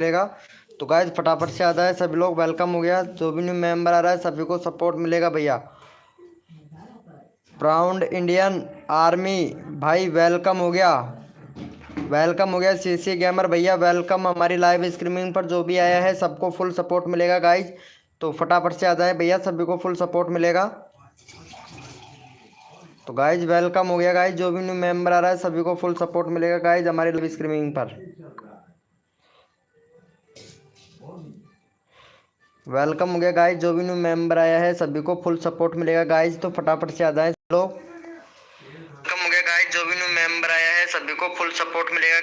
मिलेगा। तो गाइज फटाफट से आ जाए सभी लोग, वेलकम हो गया। जो भी न्यू मेंबर आ रहा है सभी को सपोर्ट मिलेगा भैया। प्राउड इंडियन आर्मी भाई वेलकम हो गया, वेलकम हो गया। सीसी गेमर भैया वेलकम। हमारी लाइव स्ट्रीमिंग पर जो भी आया है सबको फुल सपोर्ट मिलेगा गाइज। तो फटाफट से आ जाए भैया, सभी को फुल सपोर्ट मिलेगा। तो गाइज वेलकम हो गया गाइज, जो भी न्यू मेंबर आ रहा है सभी को फुल सपोर्ट मिलेगा गाइज हमारी लाइव स्ट्रीमिंग पर। वेलकम हो गया गाइज, जो भी न्यू मेंबर आया है सभी को फुल सपोर्ट मिलेगा गाइज। तो फटाफट से आ जाए लोग। वेलकम हो गया गाइज, जो भी न्यू मेंबर आया है सभी को फुल सपोर्ट मिलेगा।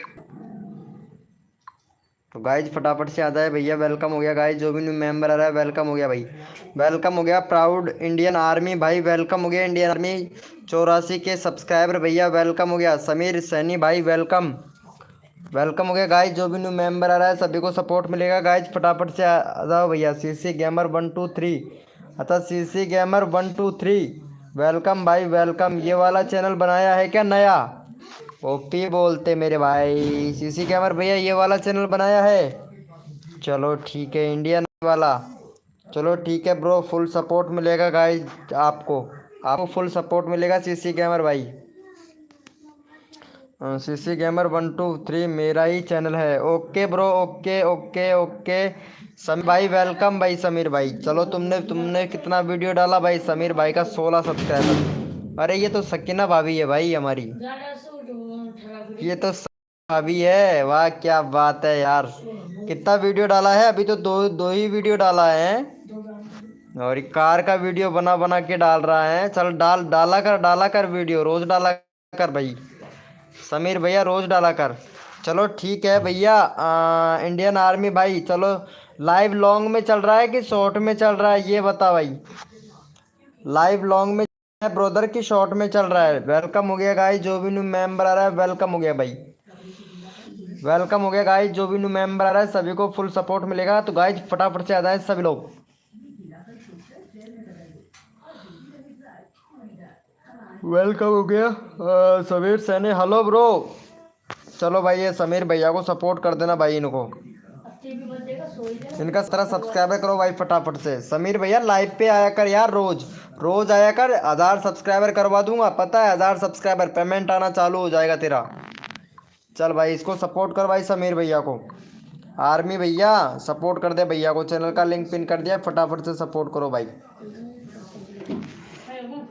तो गाइज फटाफट से आ जाए भैया, वेलकम हो गया गाइज, जो भी न्यू मेंबर आ रहा है वेलकम हो गया भाई। वेलकम हो गया प्राउड इंडियन आर्मी भाई, वेलकम हो गया इंडियन आर्मी 84 के सब्सक्राइबर भैया, वेलकम हो गया। समीर सैनी भाई वेलकम, वेलकम हो गया गाइज, जो भी न्यू मेंबर आ रहा है सभी को सपोर्ट मिलेगा गाइज। फटाफट से आ जाओ भैया। सीसी गेमर 123 अतः सीसी गेमर 123 वेलकम भाई वेलकम। ये वाला चैनल बनाया है क्या नया? ओपी बोलते मेरे भाई। सीसी गेमर भैया ये वाला चैनल बनाया है, चलो ठीक है इंडियन वाला। चलो ठीक है ब्रो, फुल सपोर्ट मिलेगा गाइज आपको, आपको फुल सपोर्ट मिलेगा सीसी गेमर भाई। सीसी गेमर 123 मेरा ही चैनल है। Okay bro, okay okay okay. Sameer भाई वेलकम भाई। समीर भाई चलो, तुमने तुमने कितना वीडियो डाला भाई? समीर भाई का 16 सब्सक्राइबर। अरे ये तो सकीना भाभी है भाई हमारी, ये तो भाभी है। वाह क्या बात है यार, कितना वीडियो डाला है? अभी तो दो दो ही वीडियो डाला है, और कार का वीडियो बना बना के डाल रहा है। चल डाला कर वीडियो, रोज डाला कर भाई समीर भैया, रोज डाला कर। चलो ठीक है भैया। इंडियन आर्मी भाई चलो, लाइव लॉन्ग में चल रहा है कि शॉर्ट में चल रहा है ये बता भाई। लाइव लॉन्ग में है ब्रदर की शॉर्ट में चल रहा है? वेलकम हो गया गाइस, जो भी न्यू मेंबर आ रहा है वेलकम हो गया भाई। वेलकम हो गया गाइस, जो भी न्यू मेंबर आ रहा है सभी को फुल सपोर्ट मिलेगा। तो गाइस फटाफट से आ जाए सभी लोग। वेलकम हो गया। Sameer Saini hello bro. चलो भाई ये समीर भैया को सपोर्ट कर देना भाई, इनको इनका 17 सब्सक्राइबर करो भाई फटाफट से। समीर भैया लाइव पे आया कर यार, रोज रोज आया कर। 1000 सब्सक्राइबर करवा दूंगा, पता है? 1000 सब्सक्राइबर पेमेंट आना चालू हो जाएगा तेरा। चल भाई इसको सपोर्ट कर भाई, समीर भैया को। आर्मी भैया सपोर्ट कर दे भैया को, चैनल का लिंक पिन कर दिया, फटाफट से सपोर्ट करो भाई।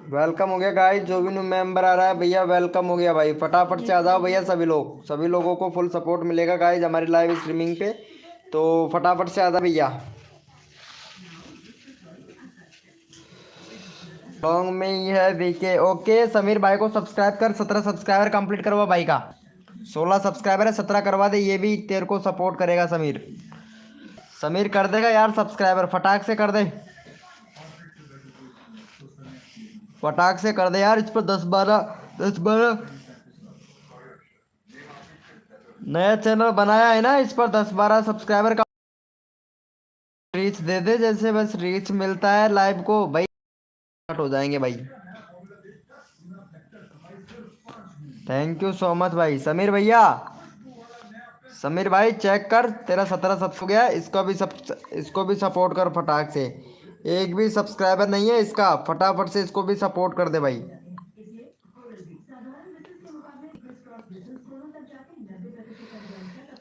वेलकम हो गया गाइस, जो भी न्यू मेंबर आ रहा है भैया वेलकम हो गया भाई। फटाफट से आ जाओ भैया सभी लोग, सभी लोगों को फुल सपोर्ट मिलेगा गाइस हमारी लाइव स्ट्रीमिंग पे। तो फटाफट से आ जाओ भैया। लॉन्ग में ही है वीके। ओके समीर भाई को सब्सक्राइब कर, 17 सब्सक्राइबर कंप्लीट करवा भाई का। 16 सब्सक्राइबर है, 17 करवा दे, ये भी तेरे को सपोर्ट करेगा समीर। समीर कर देगा यार सब्सक्राइबर, फटाक से कर दे, फटाक से कर दे यार। इस पर 10 12 नया चैनल बनाया है ना, इस पर 10 12 सब्सक्राइबर का रीच दे दे। जैसे बस रीच मिलता है लाइव को भाई, स्टार्ट हो जाएंगे भाई। थैंक यू सो मच भाई समीर भैया। समीर भाई चेक कर, तेरा 17 सब हो गया। इसको भी सपोर्ट कर फटाक से। एक भी सब्सक्राइबर नहीं है इसका, फटाफट से इसको भी सपोर्ट कर दे भाई।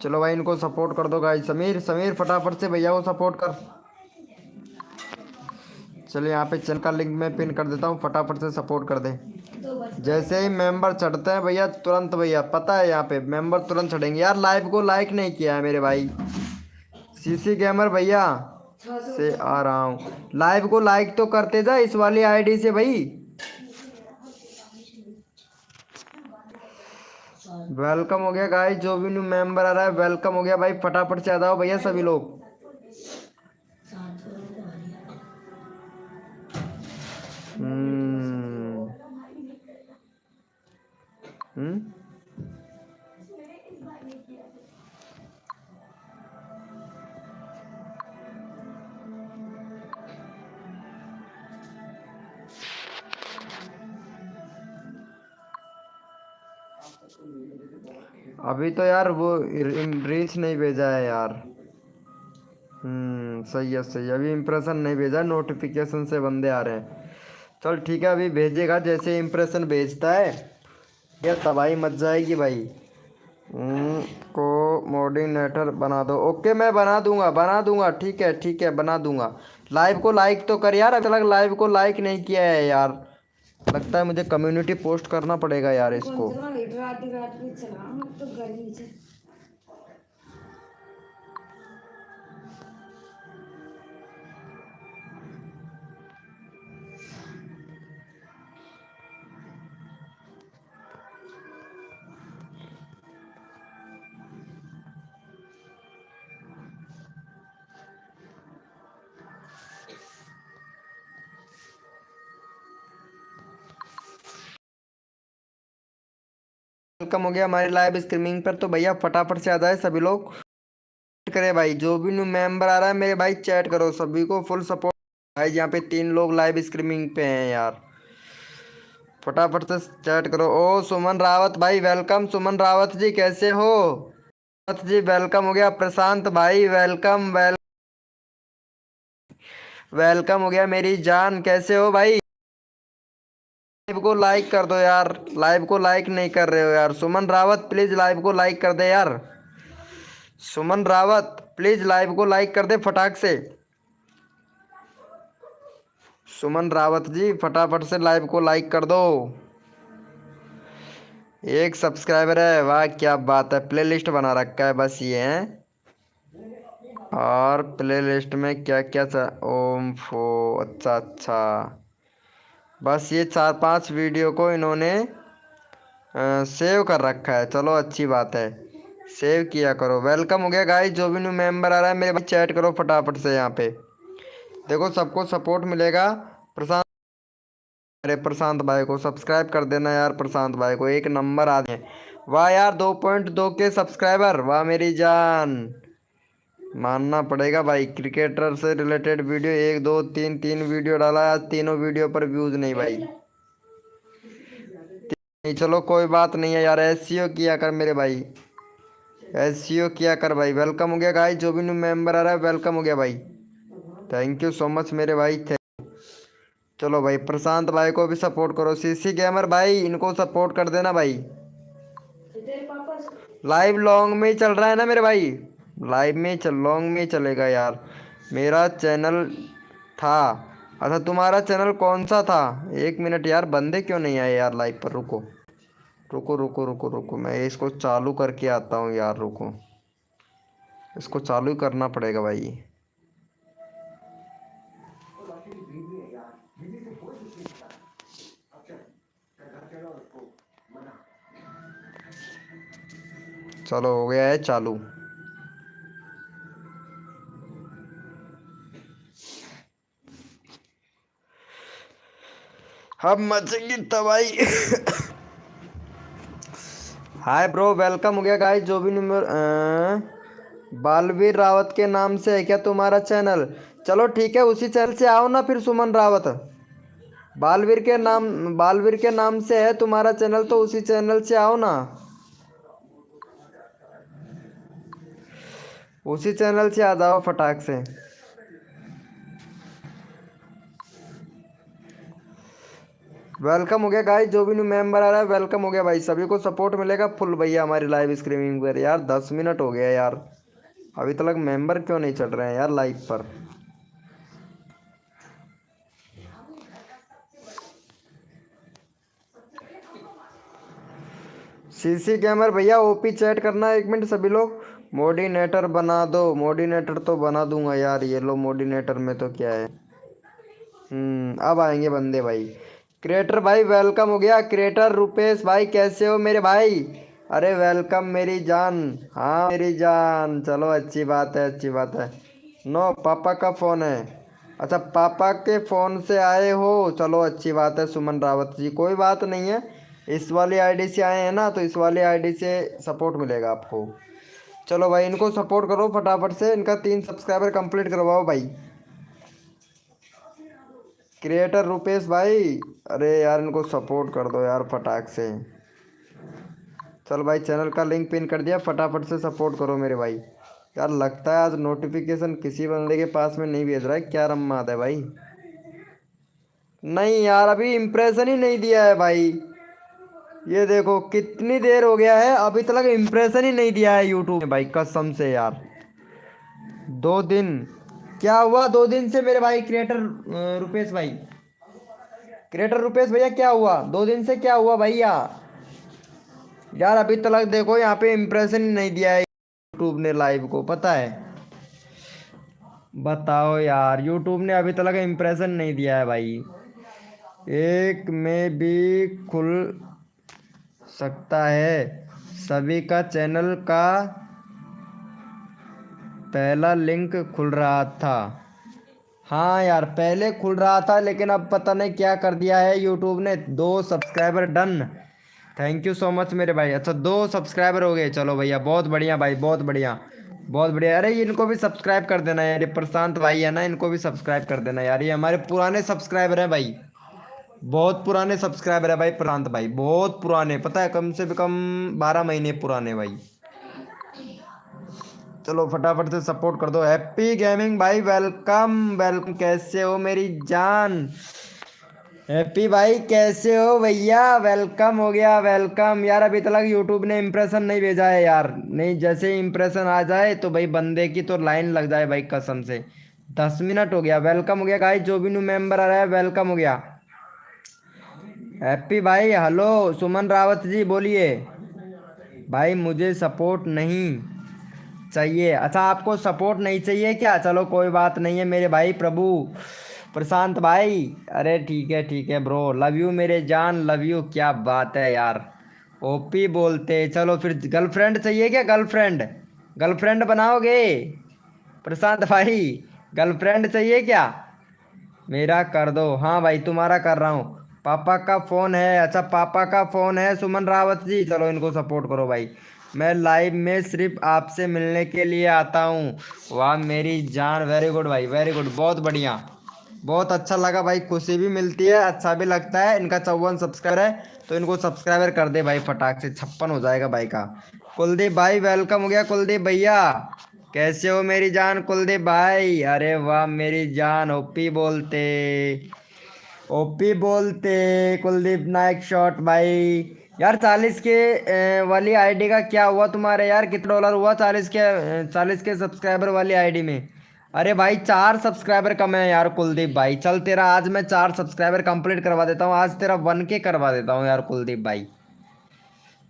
चलो भाई इनको सपोर्ट कर दो गाइस। समीर समीर फटाफट से भैया को सपोर्ट कर। चलिए यहाँ पे चैनल का लिंक मैं पिन कर देता हूँ, फटाफट से सपोर्ट कर दे। जैसे ही मेंबर चढ़ते हैं भैया तुरंत, भैया पता है यहाँ पे मेंबर तुरंत चढ़ेंगे यार। लाइव को लाइक नहीं किया है मेरे भाई। सीसी गेमर भैया से आ रहा हूँ, लाइव को लाइक तो करते जा इस वाली आईडी से भाई। वेलकम हो गया गाइस, जो भी न्यू मेंबर आ रहा है वेलकम हो गया भाई। फटाफट से आ जाओ भैया सभी लोग। हम्म हम्म अभी तो यार वो रीच नहीं भेजा है यार। सही है सही है। अभी इम्प्रेशन नहीं भेजा, नोटिफिकेशन से बंदे आ रहे हैं। चल ठीक है, अभी भेजेगा, जैसे इम्प्रेशन भेजता है ये तबाही मच जाएगी भाई। को मोडिनेटर बना दो। ओके मैं बना दूंगा ठीक है बना दूंगा। लाइव को लाइक तो कर यार, अभी तक लाइव को लाइक नहीं किया है यार। लगता है मुझे कम्युनिटी पोस्ट करना पड़ेगा यार इसको। वेलकम हो गया हमारी लाइव स्ट्रीमिंग पर, तो भैया फटाफट से आ जाए सभी लोग। करे भाई, जो भी न्यू मेंबर आ रहा है मेरे भाई चैट करो, सभी को फुल सपोर्ट। भाई यहाँ पे 3 लोग लाइव स्ट्रीमिंग पे हैं यार, फटाफट से चैट करो। ओ सुमन रावत भाई वेलकम। सुमन रावत जी कैसे हो? रावत जी वेलकम हो गया। प्रशांत भाई वेलकम वेलकम हो गया। मेरी जान कैसे हो भाई? लाइव को लाइक कर दो यार, लाइव को लाइक नहीं कर रहे हो यार। सुमन रावत प्लीज लाइव को लाइक कर दे यार। सुमन रावत प्लीज लाइव को लाइक कर दे फटाक से। सुमन रावत जी फटाफट से लाइव को लाइक कर दो। एक सब्सक्राइबर है, वाह क्या बात है। प्लेलिस्ट बना रखा है बस ये है। और प्लेलिस्ट में क्या क्या ओम फो, अच्छा अच्छा, बस ये 4-5 वीडियो को इन्होंने सेव कर रखा है। चलो अच्छी बात है, सेव किया करो। वेलकम हो गया गाइस, जो भी न्यू मेंबर आ रहा है मेरे भाई चैट करो फटाफट से। यहाँ पे देखो सबको सपोर्ट मिलेगा। प्रशांत, अरे प्रशांत भाई को सब्सक्राइब कर देना यार। प्रशांत भाई को एक नंबर आ गए। वाह यार 2.2 के सब्सक्राइबर, वाह मेरी जान। मानना पड़ेगा भाई, क्रिकेटर से रिलेटेड वीडियो 1 2 3 तीन वीडियो डाला, आज तीनों वीडियो पर व्यूज नहीं भाई। नहीं चलो कोई बात नहीं है यार, एसईओ किया कर मेरे भाई, एसईओ किया कर भाई। वेलकम हो गया गाइस, जो भी न्यू मेंबर आ रहा है वेलकम हो गया भाई। थैंक यू सो मच मेरे भाई। चलो भाई प्रशांत भाई को भी सपोर्ट करो। सीसी गेमर भाई इनको सपोर्ट कर देना भाई। लाइव लॉन्ग में ही चल रहा है ना मेरे भाई, लाइव में ही चल, लॉन्ग में ही चलेगा यार। मेरा चैनल था, अच्छा तुम्हारा चैनल कौन सा था? 1 मिनट यार, बंदे क्यों नहीं आए यार लाइव पर? रुको रुको रुको रुको रुको, मैं इसको चालू करके आता हूँ यार, रुको इसको चालू ही करना पड़ेगा भाई। चलो हो गया है चालू। अब मचेगी तबाही। हाय ब्रो वेलकम हो गया गाइस, जो भी नंबर बालवीर रावत के नाम से है क्या तुम्हारा चैनल? चलो ठीक है उसी चैनल से आओ ना फिर सुमन रावत। बालवीर के नाम से है तुम्हारा चैनल, तो उसी चैनल से आओ ना, उसी चैनल से आ जाओ फटाक से। वेलकम हो गया गाइस, जो भी न्यू मेंबर आ रहा है वेलकम हो गया भाई। सभी को सपोर्ट मिलेगा फुल भैया हमारी लाइव स्ट्रीमिंग पर। यार 10 मिनट हो गया यार, अभी तक मेंबर क्यों नहीं चढ़ रहे हैं यार लाइव पर? सीसी गेमर भैया ओपी चैट करना 1 मिनट सभी लोग। मोडिनेटर बना दो, मोडिनेटर तो बना दूंगा यार। ये लो मोडिनेटर में तो क्या है। अब आएंगे बंदे भाई। क्रिएटर भाई वेलकम हो गया। क्रिएटर रुपेश भाई कैसे हो मेरे भाई? अरे वेलकम मेरी जान। हाँ मेरी जान, चलो अच्छी बात है अच्छी बात है। नो पापा का फ़ोन है, अच्छा पापा के फ़ोन से आए हो, चलो अच्छी बात है सुमन रावत जी, कोई बात नहीं है। इस वाली आईडी से आए हैं ना, तो इस वाली आईडी से सपोर्ट मिलेगा आपको। चलो भाई इनको सपोर्ट करो फटाफट से, इनका 3 सब्सक्राइबर कंप्लीट करवाओ भाई। क्रिएटर रुपेश भाई, अरे यार इनको सपोर्ट कर दो यार फटाक से। चल भाई चैनल का लिंक पिन कर दिया, फटाफट से सपोर्ट करो मेरे भाई। यार लगता है आज नोटिफिकेशन किसी बंदे के पास में नहीं भेज रहा है, क्या रम्मात है भाई। नहीं यार अभी इम्प्रेशन ही नहीं दिया है भाई। ये देखो कितनी देर हो गया है अभी तक इम्प्रेशन ही नहीं दिया है यूट्यूब ने भाई, कसम से यार। 2 दिन क्या हुआ, 2 दिन से मेरे भाई क्रिएटर रुपेश भाई, क्रिएटर रुपेश भैया क्या हुआ 2 दिन से, क्या हुआ भैया। यार अभी तक देखो यहाँ पे इम्प्रेशन ही नहीं दिया है यूट्यूब ने लाइव को, पता है। बताओ यार यूट्यूब ने अभी तक इम्प्रेशन नहीं दिया है भाई। एक में भी खुल सकता है, सभी का चैनल का पहला लिंक खुल रहा था। हाँ यार पहले खुल रहा था लेकिन अब पता नहीं क्या कर दिया है यूट्यूब ने। 2 subscriber done, thank you so much मेरे भाई। अच्छा 2 सब्सक्राइबर हो गए, चलो भैया बहुत बढ़िया भाई, बहुत बढ़िया बहुत बढ़िया। अरे इनको भी सब्सक्राइब कर देना यार, ये प्रशांत भाई है ना, इनको भी सब्सक्राइब कर देना यार, ये हमारे पुराने सब्सक्राइबर हैं भाई, बहुत पुराने सब्सक्राइबर है भाई प्रशांत भाई, बहुत पुराने, पता है कम से कम 12 महीने पुराने भाई। चलो फटाफट से सपोर्ट कर दो। हैप्पी गेमिंग भाई वेलकम वेलकम, कैसे हो मेरी जान। हैप्पी भाई कैसे हो भैया, वेलकम हो गया वेलकम। यार अभी तक यूट्यूब ने इम्प्रेशन नहीं भेजा है यार, नहीं जैसे ही इम्प्रेशन आ जाए तो भाई बंदे की तो लाइन लग जाए भाई, कसम से। 10 मिनट हो गया, वेलकम हो गया गाइस, जो भी न्यू मेंबर आ रहा है वेलकम हो गया। हैप्पी भाई हेलो, सुमन रावत जी बोलिए। भाई मुझे सपोर्ट नहीं चाहिए, अच्छा आपको सपोर्ट नहीं चाहिए क्या, चलो कोई बात नहीं है मेरे भाई प्रभु प्रशांत भाई। अरे ठीक है ब्रो, लव यू मेरे जान, लव यू, क्या बात है यार। ओपी बोलते, चलो फिर गर्लफ्रेंड चाहिए क्या, गर्लफ्रेंड, गर्लफ्रेंड बनाओगे प्रशांत भाई, गर्लफ्रेंड चाहिए क्या। मेरा कर दो, हाँ भाई तुम्हारा कर रहा हूँ। पापा का फ़ोन है, अच्छा पापा का फ़ोन है सुमन रावत जी, चलो इनको सपोर्ट करो भाई। मैं लाइव में सिर्फ आपसे मिलने के लिए आता हूँ। वाह मेरी जान, वेरी गुड भाई वेरी गुड, बहुत बढ़िया, बहुत अच्छा लगा भाई, खुशी भी मिलती है, अच्छा भी लगता है। इनका 54 सब्सक्राइबर है तो इनको सब्सक्राइबर कर दे भाई फटाक से, 56 हो जाएगा भाई का। कुलदीप भाई वेलकम हो गया, कुलदीप भैया कैसे हो मेरी जान कुलदीप भाई। अरे वाह मेरी जान, ओपी बोलते, ओपी बोलते, कुलदीप नायक शॉट भाई। यार 40 के वाली आईडी का क्या हुआ तुम्हारे, यार कितना डॉलर हुआ 40 के सब्सक्राइबर वाली आईडी में। अरे भाई 4 सब्सक्राइबर कम है यार कुलदीप भाई, चल तेरा आज मैं 4 सब्सक्राइबर कंप्लीट करवा देता हूँ, आज तेरा 1K करवा देता हूँ यार कुलदीप भाई।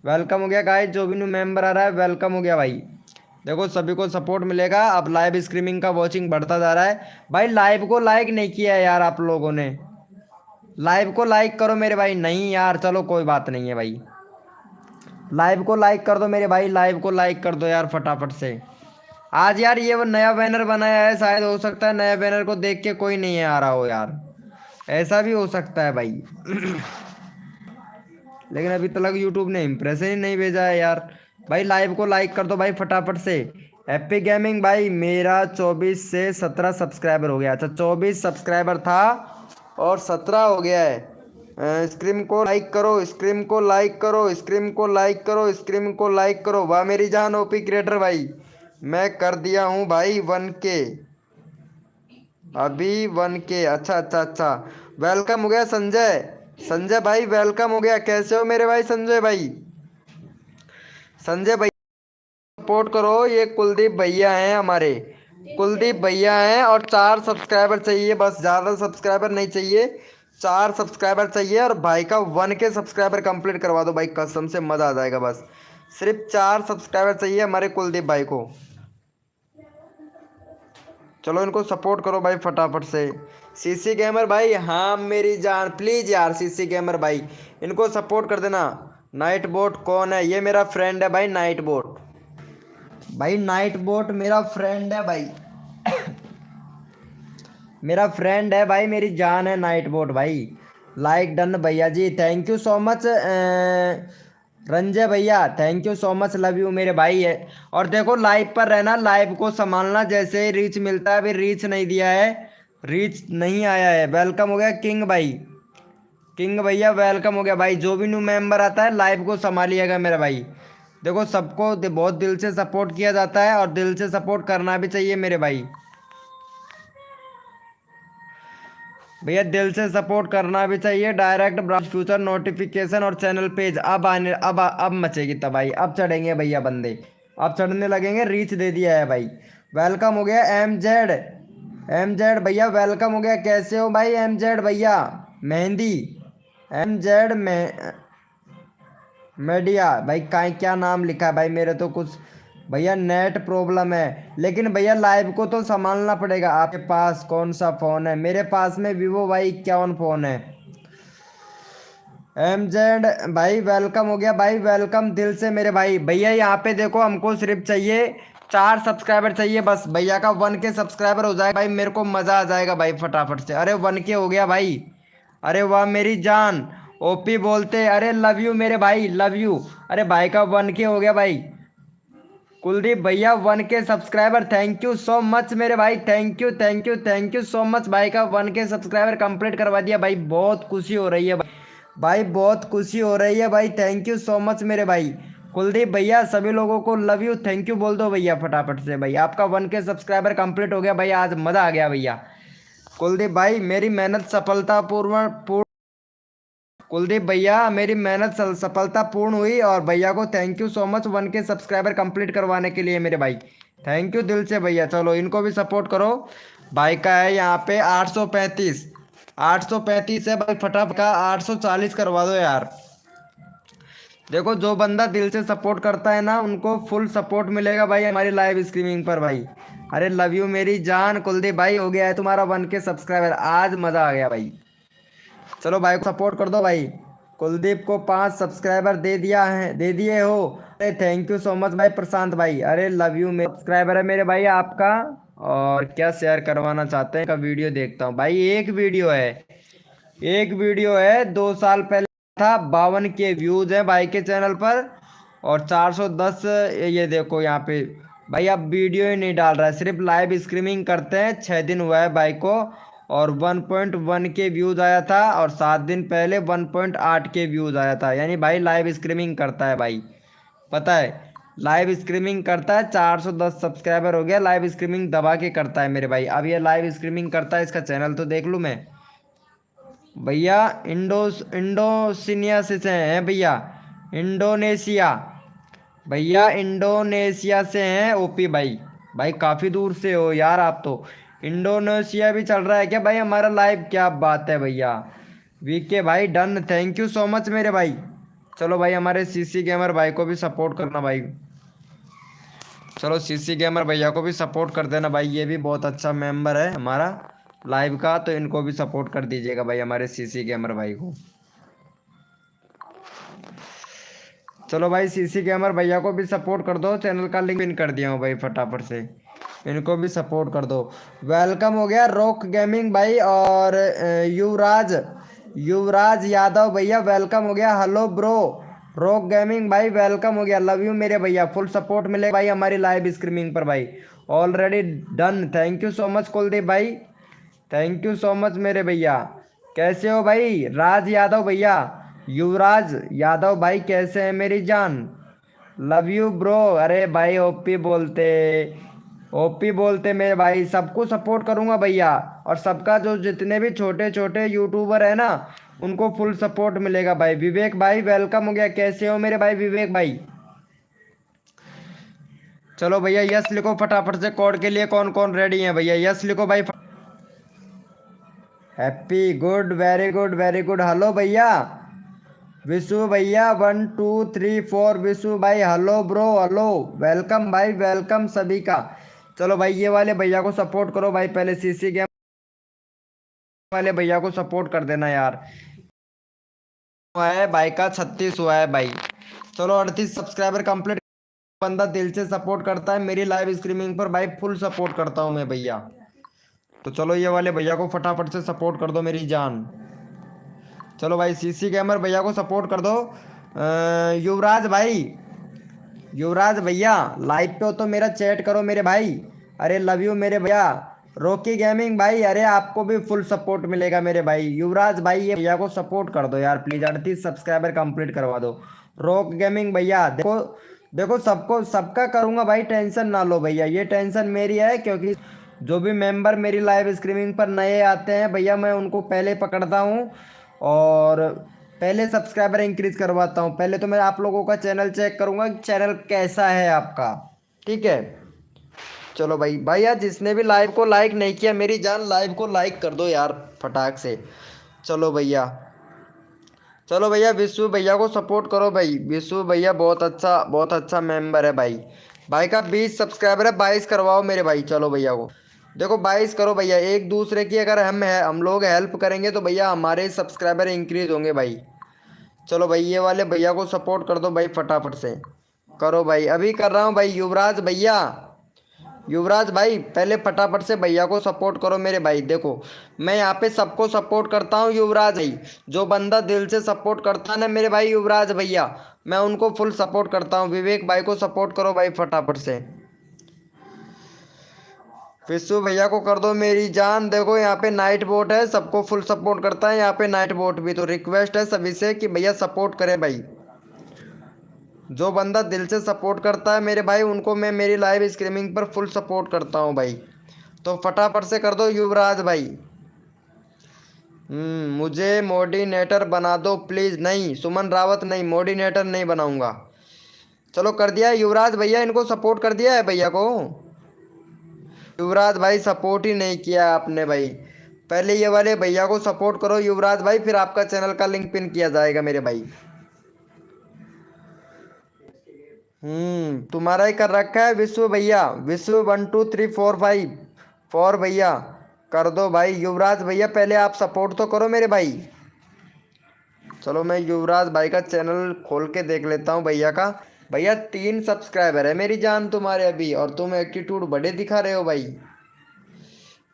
वेलकम हो गया गाइस, जो भी न्यू मेंबर आ रहा है वेलकम हो गया भाई। देखो सभी को सपोर्ट मिलेगा, अब लाइव स्ट्रीमिंग का वॉचिंग बढ़ता जा रहा है भाई। लाइव को लाइक नहीं किया है यार आप लोगों ने, लाइव को लाइक करो मेरे भाई। नहीं यार चलो कोई बात नहीं है भाई, लाइव को लाइक कर दो मेरे भाई, लाइव को लाइक कर दो यार फटाफट से। आज यार ये वो नया बैनर बनाया है, शायद हो सकता है नया बैनर को देख के कोई नहीं आ रहा हो यार, ऐसा भी हो सकता है भाई। लेकिन अभी तक यूट्यूब ने इम्प्रेशन ही नहीं भेजा है यार। भाई लाइव को लाइक कर दो भाई फटाफट से। हैप्पी गेमिंग भाई मेरा 24 से 17 सब्सक्राइबर हो गया, अच्छा 24 सब्सक्राइबर था और 17 हो गया है। स्क्रीम को लाइक करो, स्क्रीम को लाइक करो, स्क्रीम को लाइक करो, स्क्रीम को लाइक करो। वाह मेरी जान ओपी क्रिएटर भाई, मैं कर दिया हूँ भाई 1K, अभी 1K। अच्छा अच्छा अच्छा, वेलकम हो गया संजय, संजय भाई वेलकम हो गया, कैसे हो मेरे भाई संजय भाई। संजय भाई सपोर्ट करो, ये कुलदीप भैया हैं हमारे, कुलदीप भैया हैं, और 4 सब्सक्राइबर चाहिए बस, ज़्यादा सब्सक्राइबर नहीं चाहिए, 4 सब्सक्राइबर चाहिए। और भाई का 1K सब्सक्राइबर कंप्लीट करवा दो भाई, कसम से मज़ा आ जाएगा। बस सिर्फ 4 सब्सक्राइबर चाहिए हमारे कुलदीप भाई को, चलो इनको सपोर्ट करो भाई फटाफट से। सीसी गेमर भाई, हाँ मेरी जान प्लीज़ यार सीसी गेमर भाई इनको सपोर्ट कर देना। नाइट बोट कौन है, ये मेरा फ्रेंड है भाई नाइट बोट, भाई नाइट बोट मेरा फ्रेंड है भाई। मेरा फ्रेंड है भाई, मेरी जान है नाइट बोट भाई। लाइक डन भैया जी, thank you so much Ranjay भैया, thank you so much, love you मेरे भाई है। और देखो लाइव पर रहना, लाइव को संभालना, जैसे ही रीच मिलता है, अभी रीच नहीं दिया है, रीच नहीं आया है। वेलकम हो गया किंग भाई, किंग भैया वेलकम हो गया भाई। जो भी न्यू मेंबर आता है लाइव को संभालिएगा मेरा भाई। देखो सबको बहुत दिल से सपोर्ट किया जाता है और दिल से सपोर्ट करना भी चाहिए मेरे भाई। भैया दिल से सपोर्ट करना भी चाहिए। डायरेक्ट ब्राउज फ्यूचर नोटिफिकेशन और चैनल पेज अब आने अब मचेगी तबाही। अब चढ़ेंगे भैया बंदे, अब चढ़ने लगेंगे। रीच दे दिया है भाई। वेलकम हो गया एम जेड भैया, वेलकम हो गया। कैसे हो भाई एम जेड भैया? मेहंदी एम जेड में मीडिया भाई का क्या नाम लिखा है भाई? मेरे तो कुछ भैया नेट प्रॉब्लम है, लेकिन भैया लाइव को तो संभालना पड़ेगा। आपके पास कौन सा फ़ोन है? मेरे पास में वीवो वाई 51 फ़ोन है। एमजेड भाई वेलकम हो गया भाई, वेलकम दिल से मेरे भाई। भैया यहाँ पे देखो हमको सिर्फ चाहिए 4 सब्सक्राइबर चाहिए बस। भैया का 1K सब्सक्राइबर हो जाए भाई, मेरे को मज़ा आ जाएगा भाई फटाफट से। अरे 1K हो गया भाई, अरे वाह मेरी जान। ओपी बोलते अरे लव यू मेरे भाई, लव यू। अरे भाई का 1K हो गया भाई। कुलदीप भैया 1K subscriber, thank you so much मेरे भाई, thank you thank you thank you so much. भाई का 1K सब्सक्राइबर कंप्लीट करवा दिया भाई, बहुत खुशी हो रही है भाई। भाई बहुत खुशी हो रही है भाई, थैंक यू सो मच मेरे भाई। कुलदीप भैया सभी लोगों को लव यू थैंक यू बोल दो भैया फटाफट से भाई। आपका 1K सब्सक्राइबर कंप्लीट हो गया भाई, आज मज़ा आ गया भैया। कुलदीप भाई मेरी मेहनत सफलतापूर्ण कुलदीप भैया मेरी मेहनत सफलतापूर्ण हुई और भैया को thank you so much 1K subscriber complete करवाने के लिए मेरे भाई। थैंक यू दिल से भैया। चलो इनको भी सपोर्ट करो। भाई का है यहाँ पे 835, 835 है भाई। फटाफट का 840 करवा दो यार। देखो जो बंदा दिल से सपोर्ट करता है ना, उनको फुल सपोर्ट मिलेगा भाई हमारी लाइव स्ट्रीमिंग पर भाई। अरे लव यू मेरी जान। कुलदीप भाई हो गया है तुम्हारा 1K सब्सक्राइबर, आज मज़ा आ गया भाई। चलो भाई को सपोर्ट कर दो भाई। कुलदीप को 5 सब्सक्राइबर दे दिए हो। अरे थैंक यू सो मच भाई प्रशांत भाई, अरे लव यू। मेरे सब्सक्राइबर है मेरे भाई आपका। और क्या शेयर करवाना चाहते हैं का वीडियो देखता हूँ भाई। एक वीडियो है 2 साल पहले था, 52K व्यूज है भाई के चैनल पर और 410। ये देखो यहाँ पे भाई अब वीडियो ही नहीं डाल रहा है, सिर्फ लाइव स्ट्रीमिंग करते हैं। 6 दिन हुआ है भाई को और 1.1K व्यूज़ आया था और 7 दिन पहले 1.8K व्यूज़ आया था। यानी भाई लाइव स्ट्रीमिंग करता है भाई, पता है लाइव स्ट्रीमिंग करता है। 410 सब्सक्राइबर हो गया, लाइव स्ट्रीमिंग दबा के करता है मेरे भाई। अब ये लाइव स्ट्रीमिंग करता है, इसका चैनल तो देख लूँ मैं। भैया इंडोसिनिया से हैं भैया, इंडोनेशिया भैया, इंडोनेशिया से हैं ओपी भाई। भाई काफ़ी दूर से हो यार आप तो। इंडोनेशिया भी चल रहा है क्या भाई हमारा लाइव? क्या बात है भैया। वीके भाई done, thank you so much मेरे भाई। चलो भाई हमारे सीसी गेमर भाई को भी सपोर्ट करना भाई। चलो सीसी गेमर भैया को भी सपोर्ट कर देना भाई, ये भी बहुत अच्छा मेंबर है हमारा लाइव का, तो इनको भी सपोर्ट कर दीजिएगा भाई हमारे सीसी गेमर भाई को। चलो भाई सीसी गेमर भैया को भी सपोर्ट कर दो, चैनल का लिंक पिन कर दिया हूँ भाई फटाफट से, इनको भी सपोर्ट कर दो। वेलकम हो गया रॉक गेमिंग भाई और युवराज यादव भैया, वेलकम हो गया। हेलो ब्रो रॉक गेमिंग भाई, वेलकम हो गया। लव यू मेरे भैया, फुल सपोर्ट मिलेगा भाई हमारी लाइव स्ट्रीमिंग पर भाई। Already done, thank you so much Kuldeep भाई, थैंक यू सो मच मेरे भैया। कैसे हो भाई राज यादव भैया, युवराज यादव भाई कैसे हैं मेरी जान? Love you bro. अरे भाई ओपी बोलते मेरे भाई, सबको सपोर्ट करूंगा भैया। और सबका जो जितने भी छोटे छोटे यूट्यूबर है ना, उनको फुल सपोर्ट मिलेगा भाई। विवेक भाई वेलकम हो गया, कैसे हो मेरे भाई विवेक भाई? चलो भैया यस लिखो फटाफट से, कोड के लिए कौन कौन रेडी है भैया? यस लिखो भाई। Happy good, very good very good. Hello भैया विशु भैया 1 2 3 4 विशु भाई, हेलो ब्रो हेलो, वेलकम भाई वेलकम सभी का। चलो भाई ये वाले भैया को सपोर्ट करो भाई, पहले सीसी गेम वाले भैया को सपोर्ट कर देना यार। हुआ है भाई का 36 हुआ है भाई। चलो 38 सब्सक्राइबर कंप्लीट। बंदा दिल से सपोर्ट करता है मेरी लाइव स्ट्रीमिंग पर भाई, फुल सपोर्ट करता हूँ मैं भैया। तो चलो ये वाले भैया को फटाफट से सपोर्ट कर दो मेरी जान। चलो भाई सीसी गेमर भैया को सपोर्ट कर दो। युवराज भाई, युवराज भैया लाइव पे हो तो मेरा चैट करो मेरे भाई। अरे लव यू मेरे भैया। रॉकी गेमिंग भाई, अरे आपको भी फुल सपोर्ट मिलेगा मेरे भाई। युवराज भाई ये भैया को सपोर्ट कर दो यार प्लीज, 38 सब्सक्राइबर कंप्लीट करवा दो। रॉक गेमिंग भैया देखो देखो सबको सबका करूंगा भाई, टेंशन ना लो भैया, ये टेंशन मेरी है, क्योंकि जो भी मेंबर मेरी लाइव स्ट्रीमिंग पर नए आते हैं भैया, मैं उनको पहले पकड़ता हूँ और पहले सब्सक्राइबर इंक्रीज करवाता हूँ। पहले तो मैं आप लोगों का चैनल चेक करूंगा कि चैनल कैसा है आपका। ठीक है, चलो भाई। भाई यार जिसने भी लाइव को लाइक नहीं किया, मेरी जान लाइव को लाइक कर दो यार फटाक से। चलो भैया, चलो भैया, विश्व भैया को सपोर्ट करो भाई। विश्व भैया बहुत अच्छा मेंबर है भाई। भाई का 20 सब्सक्राइबर है, 22 करवाओ मेरे भाई। चलो भैया को देखो 22 करो भैया। एक दूसरे की अगर हम लोग हेल्प करेंगे तो भैया हमारे सब्सक्राइबर इंक्रीज होंगे भाई। चलो भाई, ये वाले भैया को सपोर्ट कर दो भाई फटाफट से। करो भाई, अभी कर रहा हूँ भाई। युवराज भैया, युवराज भाई पहले फटाफट से भैया को सपोर्ट करो मेरे भाई। देखो मैं यहाँ पे सबको सपोर्ट करता हूँ युवराज भाई। जो बंदा दिल से सपोर्ट करता है ना मेरे भाई युवराज भैया, मैं उनको फुल सपोर्ट करता हूँ। विवेक भाई को सपोर्ट करो भाई फटाफट से। विश्व भैया को कर दो मेरी जान। देखो यहाँ पे नाइट बोट है, सबको फुल सपोर्ट करता है यहाँ पे नाइट बोट भी। तो रिक्वेस्ट है सभी से कि भैया सपोर्ट करें भाई। जो बंदा दिल से सपोर्ट करता है मेरे भाई, उनको मैं मेरी लाइव स्ट्रीमिंग पर फुल सपोर्ट करता हूँ भाई। तो फटाफट से कर दो युवराज भाई। मुझे मोडिनेटर बना दो प्लीज़। नहीं सुमन रावत नहीं, मोडिनेटर नहीं बनाऊंगा। चलो कर दिया है युवराज भैया, इनको सपोर्ट कर दिया है भैया को। युवराज भाई सपोर्ट ही नहीं किया आपने भाई। पहले ये वाले भैया को सपोर्ट करो युवराज भाई, फिर आपका चैनल का लिंक पिन किया जाएगा मेरे भाई। तुम्हारा ही कर रखा है विश्व भैया। विश्व 1 2 3 4 5 4 भैया कर दो भाई। युवराज भैया पहले आप सपोर्ट तो करो मेरे भाई। चलो मैं युवराज भाई का चैनल खोल के देख लेता हूँ भैया का। भैया 3 सब्सक्राइबर है मेरी जान तुम्हारे अभी, और तुम एटीट्यूड बड़े दिखा रहे हो भाई।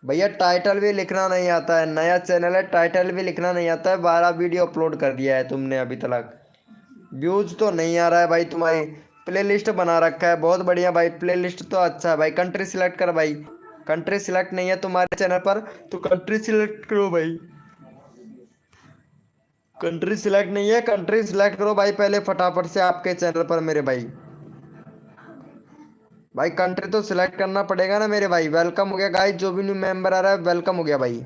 भैया टाइटल भी लिखना नहीं आता है, नया चैनल है, टाइटल भी लिखना नहीं आता है। 12 वीडियो अपलोड कर दिया है तुमने अभी तक। व्यूज तो नहीं आ रहा है भाई। तुम्हारी प्ले लिस्ट बना रखा है, बहुत बढ़िया भाई। प्ले लिस्ट तो अच्छा है भाई। कंट्री सिलेक्ट कर भाई। कंट्री सिलेक्ट नहीं है तुम्हारे चैनल पर, तो कंट्री सिलेक्ट करो भाई। कंट्री सिलेक्ट नहीं है, कंट्री सिलेक्ट करो भाई पहले फटाफट से आपके चैनल पर मेरे भाई। भाई कंट्री तो सिलेक्ट करना पड़ेगा ना मेरे भाई। वेलकम हो गया गाइस, जो भी न्यू मेंबर आ रहा है वेलकम हो गया भाई।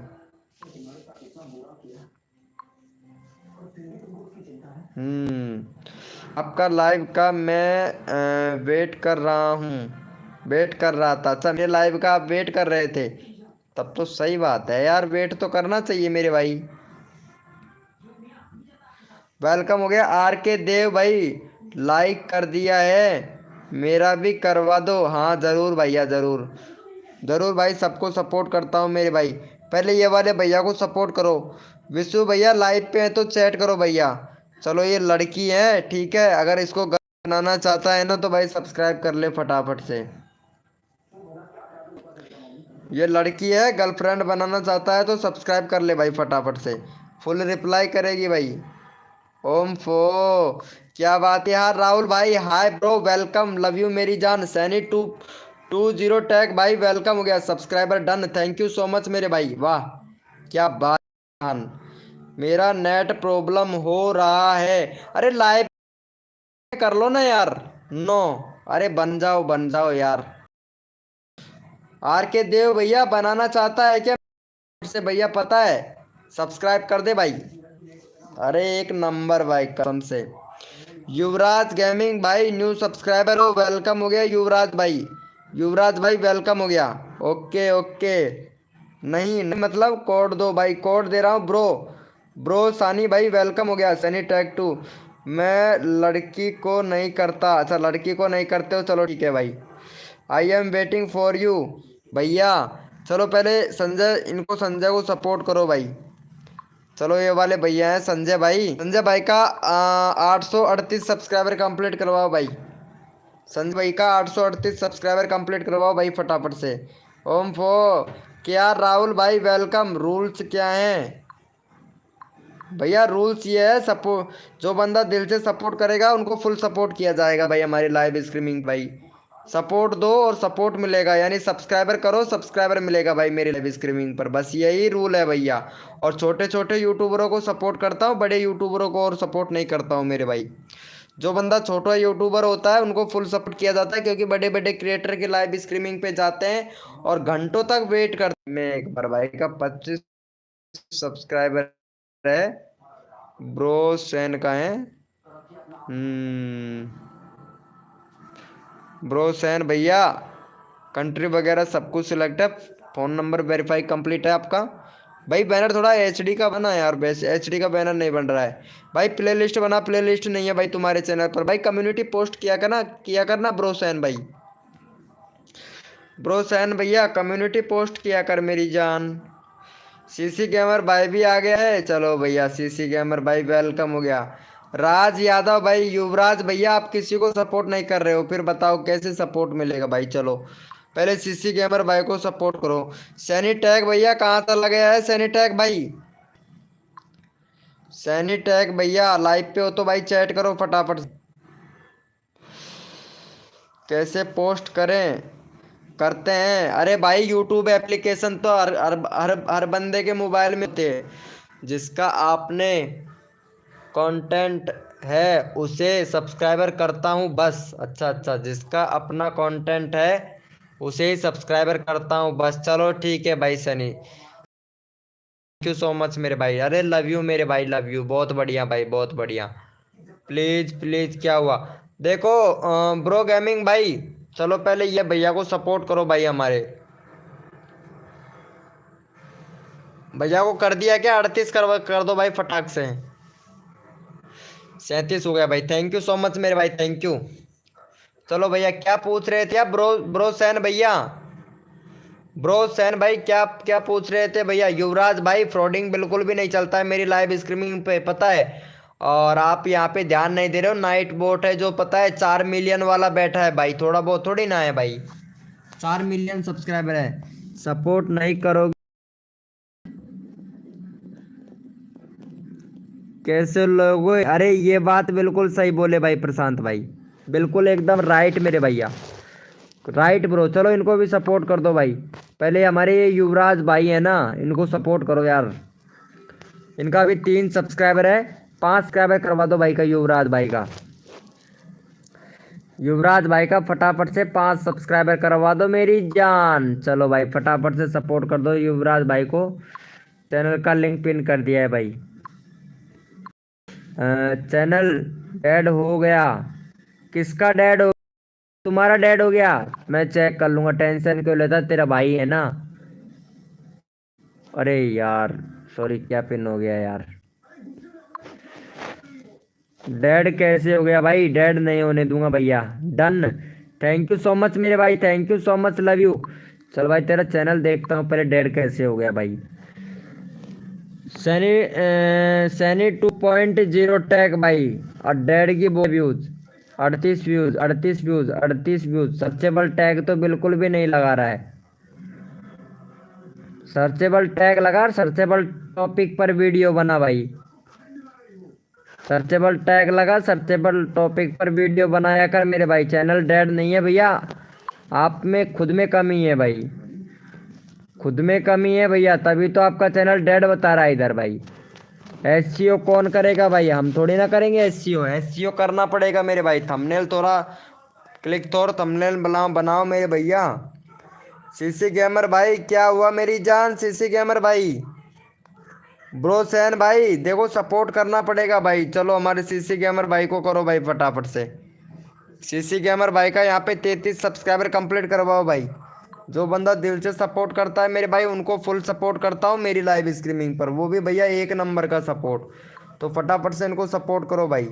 आपका लाइव का मैं वेट कर रहा हूँ, वेट कर रहा था। अच्छा मेरे लाइव का आप वेट कर रहे थे, तब तो सही बात है यार, वेट तो करना चाहिए मेरे भाई। वेलकम हो गया आर के देव भाई, लाइक कर दिया है, मेरा भी करवा दो। हाँ ज़रूर भैया, ज़रूर ज़रूर भाई, सबको सपोर्ट करता हूँ मेरे भाई। पहले ये वाले भैया को सपोर्ट करो। विशु भैया लाइव पे है तो चैट करो भैया। चलो ये लड़की है ठीक है, अगर इसको बनाना चाहता है ना तो भाई सब्सक्राइब कर ले फटाफट से। ये लड़की है, गर्लफ्रेंड बनाना चाहता है तो सब्सक्राइब कर ले भाई फटाफट से। फुल रिप्लाई करेगी भाई। ओम फो, क्या बात है यार। राहुल भाई hi bro, welcome, love you मेरी जान। सैनी 220 टैग भाई वेलकम हो गया, subscriber done, thank you so much मेरे भाई। वाह क्या बात जान। मेरा नेट प्रॉब्लम हो रहा है। अरे लाइव कर लो ना यार। नो, अरे बन जाओ यार। आर के देव भैया बनाना चाहता है क्या से भैया, पता है सब्सक्राइब कर दे भाई। अरे एक नंबर भाई कसम से। युवराज गेमिंग भाई न्यू सब्सक्राइबर हो, वेलकम हो गया युवराज भाई। युवराज भाई वेलकम हो गया। ओके ओके, नहीं, नहीं मतलब कोड दो भाई, कोड दे रहा हूँ ब्रो। ब्रो सानी भाई वेलकम हो गया। सनी टैग 2, मैं लड़की को नहीं करता। अच्छा लड़की को नहीं करते हो, चलो ठीक है भाई। I am waiting for you भैया। चलो पहले संजय, इनको संजय को सपोर्ट करो भाई। चलो ये वाले भैया हैं संजय भाई। संजय भाई का 838 सब्सक्राइबर कंप्लीट करवाओ भाई। संजय भाई का 838 सब्सक्राइबर कंप्लीट करवाओ भाई फटाफट से। ओम फो, क्या राहुल भाई वेलकम। रूल्स क्या हैं भैया? रूल्स ये है, सपोर्ट जो बंदा दिल से सपोर्ट करेगा उनको फुल सपोर्ट किया जाएगा भाई हमारी लाइव स्ट्रीमिंग भाई। सपोर्ट दो और सपोर्ट मिलेगा, यानी सब्सक्राइबर करो सब्सक्राइबर मिलेगा भाई मेरी लाइव स्ट्रीमिंग पर, बस यही रूल है भैया। और छोटे छोटे यूट्यूबरों को सपोर्ट करता हूँ, बड़े यूट्यूबरों को और सपोर्ट नहीं करता हूँ मेरे भाई। जो बंदा छोटा यूट्यूबर होता है उनको फुल सपोर्ट किया जाता है, क्योंकि बड़े बड़े क्रिएटर के लाइव स्ट्रीमिंग पे जाते हैं और घंटों तक वेट करते हैं। मैं एक बार भाई का 25 सब्सक्राइबर है, ब्रो सैन का है। ब्रो सैन भैया कंट्री वगैरह सब कुछ सिलेक्ट है, फ़ोन नंबर वेरीफाई कंप्लीट है आपका। भाई बैनर थोड़ा एचडी का बना यार, वैसे एचडी का बैनर नहीं बन रहा है भाई। प्लेलिस्ट बना, प्लेलिस्ट नहीं है भाई तुम्हारे चैनल पर भाई। कम्युनिटी पोस्ट किया करना ब्रो सैन भाई। ब्रो सैन भैया कम्युनिटी पोस्ट किया कर मेरी जान। सीसी गेमर भाई भी आ गया है, चलो भैया सीसी गेमर भाई वेलकम हो गया। राज यादव भाई, युवराज भैया आप किसी को सपोर्ट नहीं कर रहे हो, फिर बताओ कैसे सपोर्ट मिलेगा भाई। चलो पहले सीसी गेमर भाई को सपोर्ट करो। सैनी टैग भैया कहाँ तक लगे है सैनी टैग भाई? सैनी टैग भैया लाइव पे हो तो भाई चैट करो फटाफट। कैसे पोस्ट करें करते हैं? अरे भाई यूट्यूब एप्लीकेशन तो हर बंदे के मोबाइल में होते हैं। जिसका आपने कंटेंट है उसे सब्सक्राइबर करता हूँ बस। अच्छा अच्छा, जिसका अपना कंटेंट है उसे ही सब्सक्राइबर करता हूँ बस। चलो ठीक है भाई Sunny, thank you so much मेरे भाई। अरे लव यू मेरे भाई, लव यू। बहुत बढ़िया भाई, बहुत बढ़िया। प्लीज प्लीज क्या हुआ? देखो ब्रो गेमिंग भाई, चलो पहले ये भैया को सपोर्ट करो भाई हमारे। भैया को कर दिया क्या? 38 कर दो भाई फटाक से। 37 हो गया भाई, थैंक यू सो मच मेरे भाई, थैंक यू। चलो भैया क्या पूछ रहे थे आप? ब्रो ब्रो सैन भैया, ब्रो सैन भाई क्या क्या पूछ रहे थे भैया? युवराज भाई फ्रॉडिंग बिल्कुल भी नहीं चलता है मेरी लाइव स्ट्रीमिंग पे, पता है। और आप यहाँ पे ध्यान नहीं दे रहे हो। नाइट बोट है जो, पता है 4 मिलियन वाला बैठा है भाई, थोड़ा बहुत थोड़ी ना है भाई। 4 मिलियन सब्सक्राइबर है, सपोर्ट नहीं करोगे कैसे लोगे? अरे ये बात बिल्कुल सही बोले भाई प्रशांत भाई, बिल्कुल एकदम राइट मेरे भैया, राइट ब्रो। चलो इनको भी सपोर्ट कर दो भाई। पहले हमारे ये युवराज भाई है ना, इनको सपोर्ट करो यार। इनका भी 3 सब्सक्राइबर है, 5 सब्सक्राइबर करवा दो भाई का, युवराज भाई का। युवराज भाई का फटाफट से 5 सब्सक्राइबर करवा दो मेरी जान। चलो भाई फटाफट से सपोर्ट कर दो युवराज भाई को। चैनल का लिंक पिन कर दिया है भाई। चैनल डेड हो गया? किसका डेड हो? तुम्हारा डेड हो गया? मैं चेक कर लूंगा, टेंशन क्यों लेता, तेरा भाई है ना। अरे यार सॉरी, क्या पिन हो गया यार? डेड कैसे हो गया भाई? डेड नहीं होने दूंगा भैया। Done, thank you so much मेरे भाई, thank you so much, love you. चल भाई तेरा चैनल देखता हूँ पहले, डेड कैसे हो गया भाई। सैनी सैनी 2.0 टैग भाई, और डेड की views 38 views, 38 views, 38 views. Searchable tag तो बिल्कुल भी नहीं लगा रहा है। सर्चेबल टैग लगा, सर्चेबल टॉपिक पर वीडियो बना भाई। सर्चेबल टैग लगा, सर्चेबल टॉपिक पर वीडियो बनाया कर मेरे भाई। चैनल डेड नहीं है भैया, आप में खुद में कमी है भाई, खुद में कमी है भैया, तभी तो आपका चैनल डेड बता रहा है इधर भाई। एसईओ कौन करेगा भाई? हम थोड़ी ना करेंगे एसईओ, एसईओ करना पड़ेगा मेरे भाई। थंबनेल थोड़ा क्लिक थोड़ा थंबनेल बनाओ बनाओ मेरे भैया। सीसी गेमर भाई क्या हुआ मेरी जान? सीसी गेमर भाई, ब्रो सैन भाई देखो सपोर्ट करना पड़ेगा भाई। चलो हमारे सीसी गेमर भाई को करो भाई फटाफट से। सीसी गेमर भाई का यहाँ पे 33 सब्सक्राइबर कंप्लीट करवाओ भाई। जो बंदा दिल से सपोर्ट करता है मेरे भाई उनको फुल सपोर्ट करता हूँ मेरी लाइव स्ट्रीमिंग पर, वो भी भैया 1 नंबर का सपोर्ट। तो फटाफट से इनको सपोर्ट करो भाई।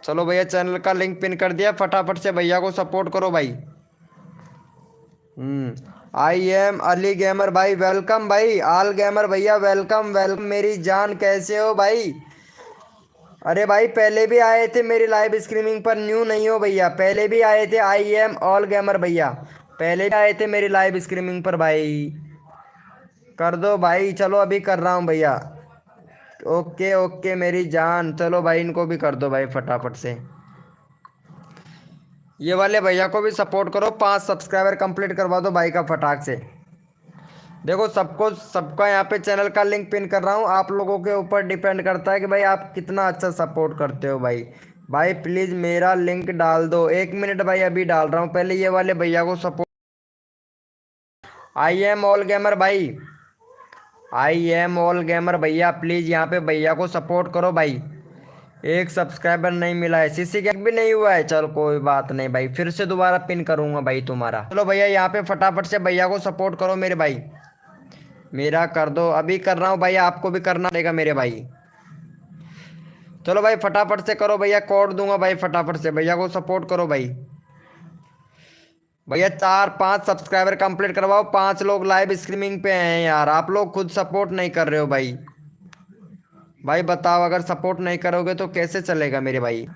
चलो भैया चैनल का लिंक पिन कर दिया, फटाफट से भैया को सपोर्ट करो भाई। आई एम अली गेमर भाई वेलकम भाई। आल गेमर भैया वेलकम वेलकम मेरी जान, कैसे हो भाई? अरे भाई पहले भी आए थे मेरी लाइव स्ट्रीमिंग पर, न्यू नहीं हो भैया, पहले भी आए थे। आई एम ऑल गेमर भैया पहले भी आए थे मेरी लाइव स्ट्रीमिंग पर भाई। कर दो भाई, चलो अभी कर रहा हूँ भैया। ओके ओके मेरी जान, चलो भाई इनको भी कर दो भाई फटाफट से। ये वाले भैया को भी सपोर्ट करो, 5 सब्सक्राइबर कंप्लीट करवा दो भाई का फटाक से। देखो सबको सबका यहाँ पे चैनल का लिंक पिन कर रहा हूँ, आप लोगों के ऊपर डिपेंड करता है कि भाई आप कितना अच्छा सपोर्ट करते हो भाई। भाई प्लीज मेरा लिंक डाल दो, 1 मिनट भाई, अभी डाल रहा हूँ। पहले ये वाले भैया को support. I am all gamer भाई, आई एम ऑल गेमर भैया प्लीज यहाँ पे भैया को सपोर्ट करो भाई। एक सब्सक्राइबर नहीं मिला है, सीसी गैग भी नहीं हुआ है। चल कोई बात नहीं भाई, फिर से दोबारा पिन करूंगा भाई तुम्हारा। चलो भैया यहाँ पे फटाफट से भैया को सपोर्ट करो मेरे भाई, मेरा कर दो, अभी कर रहा हूँ भाई, आपको भी करना पड़ेगा मेरे भाई। चलो भाई फटाफट से करो भैया, कोड दूंगा भाई, फटाफट से भैया को सपोर्ट करो भाई। भैया 4-5 सब्सक्राइबर कंप्लीट करवाओ, 5 लोग लाइव स्ट्रीमिंग पे हैं यार, आप लोग खुद सपोर्ट नहीं कर रहे हो भाई। भाई बताओ, अगर सपोर्ट नहीं करोगे तो कैसे चलेगा मेरे भाई।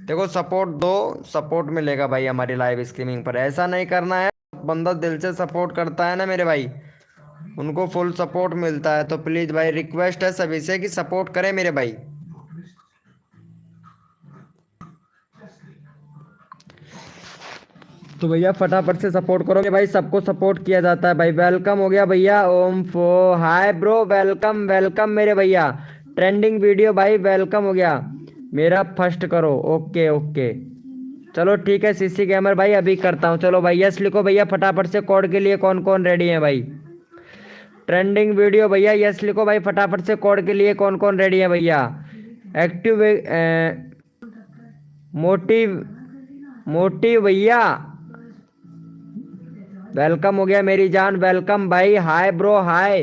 देखो सपोर्ट दो, सपोर्ट मिलेगा भाई हमारी लाइव स्ट्रीमिंग पर, ऐसा नहीं करना है। बंदा दिल से सपोर्ट करता है ना मेरे भाई, उनको फुल सपोर्ट मिलता है। तो प्लीज़ भाई रिक्वेस्ट है सभी से कि सपोर्ट करें मेरे भाई। तो भैया फटाफट से सपोर्ट करो भाई, सबको सपोर्ट किया जाता है भाई। वेलकम हो गया भैया, ओम फो हाय ब्रो, वेलकम वेलकम मेरे भैया। ट्रेंडिंग वीडियो भाई, वेलकम हो गया। मेरा फर्स्ट करो, ओके ओके। चलो ठीक है सीसी गेमर भाई, अभी करता हूँ। चलो भाई यस लिखो भैया फटाफट से, कोड के लिए कौन कौन रेडी है भाई। ट्रेंडिंग वीडियो भैया यस लिखो भाई फटाफट से, कोड के लिए कौन कौन रेडी है भैया। एक्टिव मोटिव मोटिव भैया वेलकम हो गया मेरी जान, वेलकम भाई। Hi bro hi,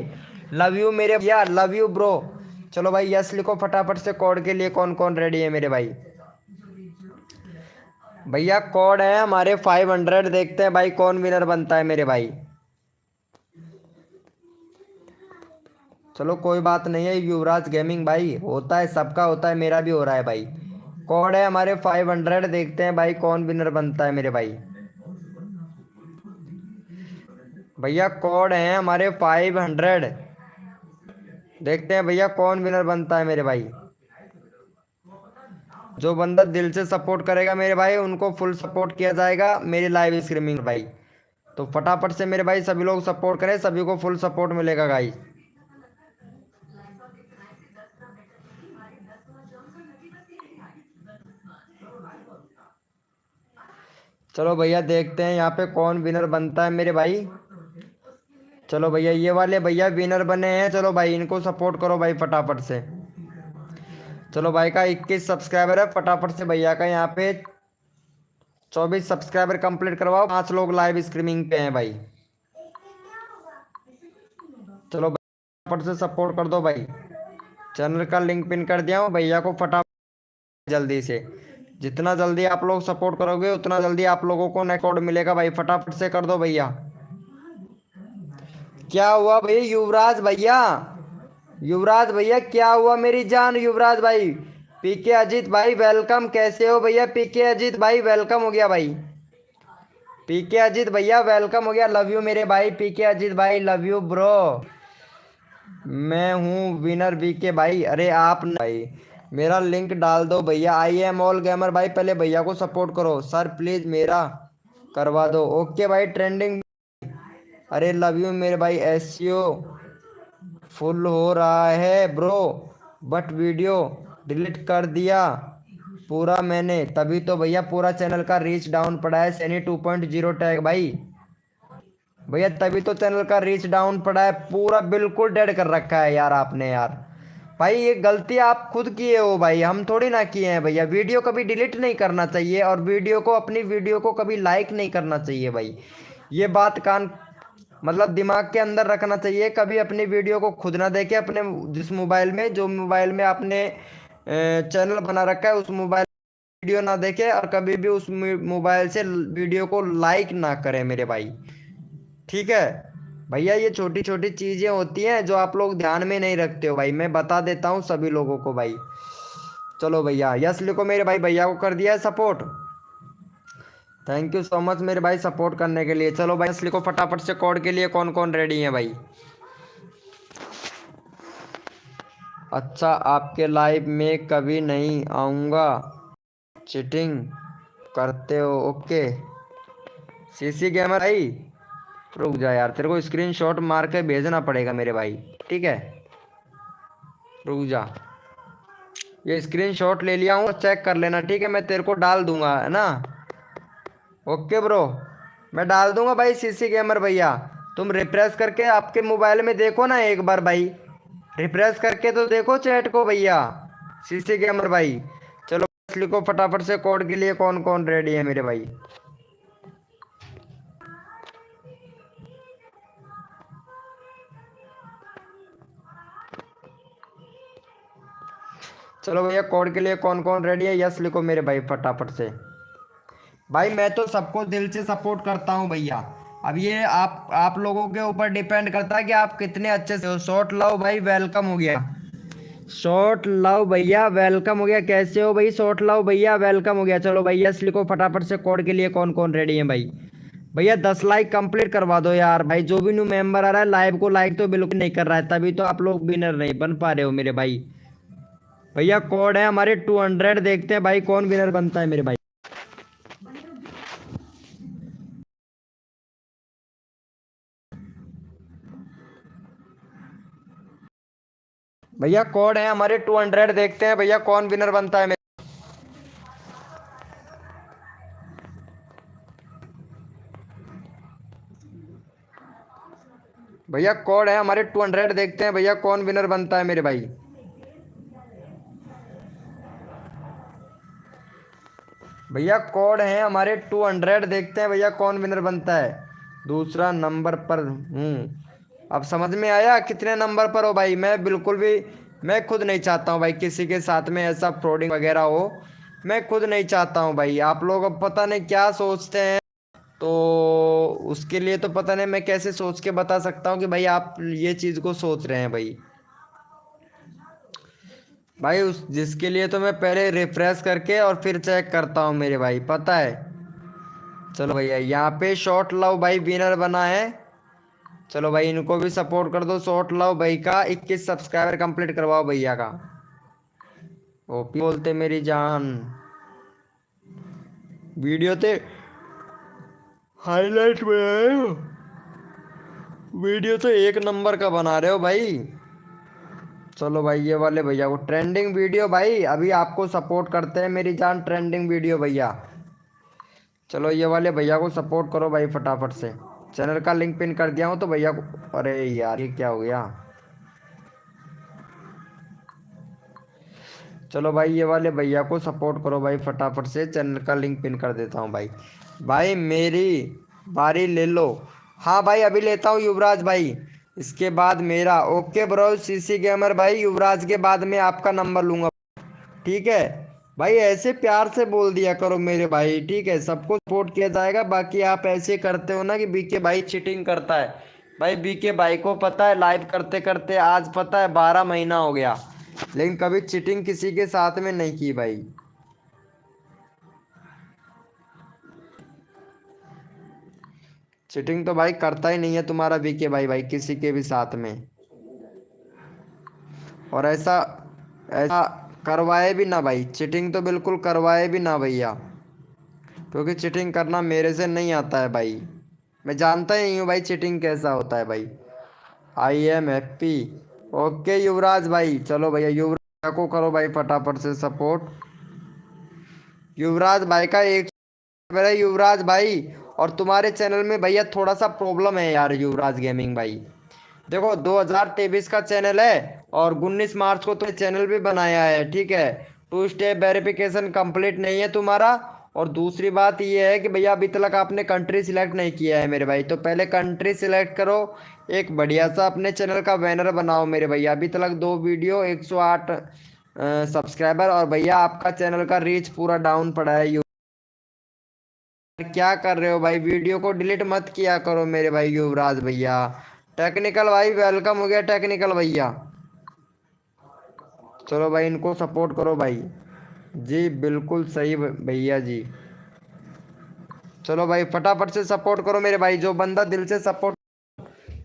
love you मेरे भैया, लव यू ब्रो। चलो भाई यस लिखो फटाफट से, कोड के लिए कौन कौन रेडी है मेरे भाई। भैया कोड है हमारे 500, देखते हैं भाई कौन विनर बनता है मेरे भाई। चलो कोई बात नहीं है, युवराज गेमिंग भाई होता है, सबका होता है, मेरा भी हो रहा है भाई। कोड है हमारे 500, देखते हैं भाई कौन विनर बनता है मेरे भाई। भैया कोड है हमारे 500, देखते हैं भैया कौन विनर बनता है मेरे भाई। जो बंदा दिल से सपोर्ट करेगा मेरे भाई, उनको फुल सपोर्ट किया जाएगा मेरी लाइव स्ट्रीमिंग भाई। तो फटाफट से मेरे भाई सभी लोग सपोर्ट करें, सभी को फुल सपोर्ट मिलेगा गाइस। चलो भैया देखते हैं यहाँ पे कौन विनर बनता है मेरे भाई। चलो भैया ये वाले भैया विनर बने हैं, चलो भाई इनको सपोर्ट करो भाई फटाफट से। चलो भाई का 21 सब्सक्राइबर है, फटाफट से भैया का यहाँ पे 24 सब्सक्राइबर कंप्लीट करवाओ, 5 लोग लाइव स्ट्रीमिंग पे हैं भाई। चलो फटाफट से सपोर्ट कर दो भाई, चैनल का लिंक पिन कर दिया हूँ भैया को, फटाफट जल्दी से। जितना जल्दी आप लोग सपोर्ट करोगे उतना जल्दी आप लोगों को नेक्स्ट कोड मिलेगा भाई, फटाफट से कर दो भैया। क्या हुआ भाई युवराज भैया, युवराज भैया क्या हुआ मेरी जान युवराज भाई। पीके अजीत भाई वेलकम, कैसे हो भैया पीके अजीत भाई, वेलकम हो गया भाई। पीके अजीत भैया वेलकम हो गया, लव यू मेरे भाई पीके अजीत भाई, लव यू ब्रो। मैं हूँ विनर बीके भाई, अरे आप भाई मेरा लिंक डाल दो भैया। आई एम ऑल गेमर भाई, पहले भैया को सपोर्ट करो सर, प्लीज मेरा करवा दो। ओके भाई ट्रेंडिंग, अरे लव यू मेरे भाई। एसईओ फुल हो रहा है ब्रो, बट वीडियो डिलीट कर दिया पूरा मैंने, तभी तो भैया पूरा चैनल का रीच डाउन पड़ा है। सैनी 2.0 टैग भाई, भैया तभी तो चैनल का रीच डाउन पड़ा है पूरा, बिल्कुल डेड कर रखा है यार आपने यार। भाई ये गलती आप खुद किए हो भाई, हम थोड़ी ना किए हैं भैया। वीडियो कभी डिलीट नहीं करना चाहिए, और वीडियो को अपनी वीडियो को कभी लाइक नहीं करना चाहिए भाई। ये बात कान मतलब दिमाग के अंदर रखना चाहिए, कभी अपनी वीडियो को खुद ना देखे, अपने जिस मोबाइल में, जो मोबाइल में आपने चैनल बना रखा है उस मोबाइल वीडियो ना देखे, और कभी भी उस मोबाइल से वीडियो को लाइक ना करें मेरे भाई, ठीक है भैया। ये छोटी छोटी चीज़ें होती हैं जो आप लोग ध्यान में नहीं रखते हो भाई, मैं बता देता हूँ सभी लोगों को भाई। चलो भैया यस लिखो मेरे भाई, भैया को कर दिया है support, thank you so much मेरे भाई सपोर्ट करने के लिए। चलो भाई यस लिखो फटाफट से, कोड के लिए कौन कौन रेडी है भाई। अच्छा आपके लाइव में कभी नहीं आऊँगा, चीटिंग करते हो, ओके। सीसी गेमर भाई रुक जा यार, तेरे को स्क्रीनशॉट मार के भेजना पड़ेगा मेरे भाई, ठीक है। रुक जा, ये स्क्रीनशॉट ले लिया हूँ, चेक कर लेना, ठीक है। मैं तेरे को डाल दूंगा, है ना। ओके ब्रो, मैं डाल दूंगा भाई। सीसी गेमर भैया, तुम रिफ्रेश करके आपके मोबाइल में देखो ना एक बार भाई, रिफ्रेश करके तो देखो चैट को भैया। सीसी गेमर भाई, चलो लिखो फटाफट से कोड के लिए कौन कौन रेडी है मेरे भाई। चलो भैया, कोड के लिए कौन कौन रेडी है, यस लिखो मेरे भाई फटाफट से। भाई मैं तो सबको दिल से सपोर्ट करता हूँ भैया। अब ये आप लोगों के ऊपर डिपेंड करता है कि आप कितने अच्छे से हो। शॉर्ट लव भाई वेलकम हो गया। शॉर्ट लव भैया वेलकम हो गया। कैसे हो भाई शॉर्ट लव भैया, वेलकम हो गया। चलो भाई यस लिखो फटाफट से। कोड के लिए कौन कौन रेडी है भाई। भैया 10 लाइक कंप्लीट करवा दो यार भाई। जो भी न्यू मेंबर आ रहा है लाइव को लाइक तो बिल्कुल नहीं कर रहा है, तभी तो आप लोग विनर नहीं बन पा रहे हो मेरे भाई। भैया कोड है हमारे 200, देखते हैं भाई कौन विनर बनता है मेरे भाई। भैया कोड है हमारे 200, देखते हैं भैया कौन विनर बनता है। भैया कोड है हमारे 200, देखते हैं भैया कौन विनर बनता है मेरे भाई। भैया कोड है हमारे 200, देखते हैं भैया कौन विनर बनता है। दूसरा नंबर पर हूँ। अब समझ में आया कितने नंबर पर हो भाई। मैं बिल्कुल भी, मैं खुद नहीं चाहता हूँ भाई किसी के साथ में ऐसा फ्रॉडिंग वगैरह हो। मैं खुद नहीं चाहता हूँ भाई। आप लोग अब पता नहीं क्या सोचते हैं, तो उसके लिए तो पता नहीं मैं कैसे सोच के बता सकता हूँ कि भाई आप ये चीज़ को सोच रहे हैं भाई। भाई उस जिसके लिए तो मैं पहले रिफ्रेश करके और फिर चेक करता हूँ मेरे भाई, पता है। चलो भैया यहाँ पे शॉर्ट लव भाई विनर बना है। चलो भाई इनको भी सपोर्ट कर दो। शॉर्ट लव भाई का 21 सब्सक्राइबर कंप्लीट करवाओ भैया का। ओपी बोलते मेरी जान। वीडियो ते हाईलाइट में आए हो। वीडियो तो एक नंबर का बना रहे हो भाई। चलो भाई ये वाले भैया को ट्रेंडिंग वीडियो भाई अभी आपको सपोर्ट करते हैं मेरी जान। ट्रेंडिंग वीडियो भैया, चलो ये वाले भैया को सपोर्ट करो भाई फटाफट से। चैनल का लिंक पिन कर दिया हूँ तो भैया को। अरे यार ये क्या हो गया। चलो भाई ये वाले भैया को सपोर्ट करो भाई फटाफट से। चैनल का लिंक पिन कर देता हूँ भाई। भाई मेरी बारी ले लो। हाँ भाई अभी लेता हूँ युवराज भाई, इसके बाद मेरा। ओके ब्रो सीसी गेमर भाई, युवराज के बाद में आपका नंबर लूंगा, ठीक है। भाई ऐसे प्यार से बोल दिया करो मेरे भाई, ठीक है। सबको सपोर्ट किया जाएगा। बाकी आप ऐसे करते हो ना कि बीके भाई चीटिंग करता है। भाई बीके भाई को पता है लाइव करते करते आज पता है 12 महीना हो गया, लेकिन कभी चीटिंग किसी के साथ में नहीं की भाई। चीटिंग तो भाई करता ही नहीं है तुम्हारा बीके भाई, भाई किसी के भी साथ में। और ऐसा ऐसा करवाए भी ना भाई, चीटिंग तो बिल्कुल करवाए भी ना भैया, क्योंकि चीटिंग करना मेरे से नहीं आता है भाई। मैं जानता ही नहीं हूँ भाई चीटिंग कैसा होता है भाई। I am happy. ओके युवराज भाई, चलो भैया युवराज को करो भाई फटाफट से सपोर्ट। युवराज भाई का एक मेरा युवराज भाई। और तुम्हारे चैनल में भैया थोड़ा सा प्रॉब्लम है यार युवराज गेमिंग भाई। देखो 2023 का चैनल है और 19 मार्च को तो चैनल भी बनाया है, ठीक है। 2 स्टेप वेरिफिकेशन कंप्लीट नहीं है तुम्हारा। और दूसरी बात ये है कि भैया अभी तक आपने कंट्री सिलेक्ट नहीं किया है मेरे भाई, तो पहले कंट्री सिलेक्ट करो। एक बढ़िया सा अपने चैनल का बैनर बनाओ मेरे भैया। अभी तक 2 वीडियो 108 सब्सक्राइबर, और भैया आपका चैनल का रीच पूरा डाउन पड़ा है। क्या कर रहे हो भाई, वीडियो को डिलीट मत किया करो मेरे भाई युवराज भैया। टेक्निकल भाई वेलकम हो गया टेक्निकल भैया। चलो भाई इनको सपोर्ट करो भाई। जी बिल्कुल सही भैया जी। चलो भाई फटाफट से सपोर्ट करो मेरे भाई। जो बंदा दिल से सपोर्ट,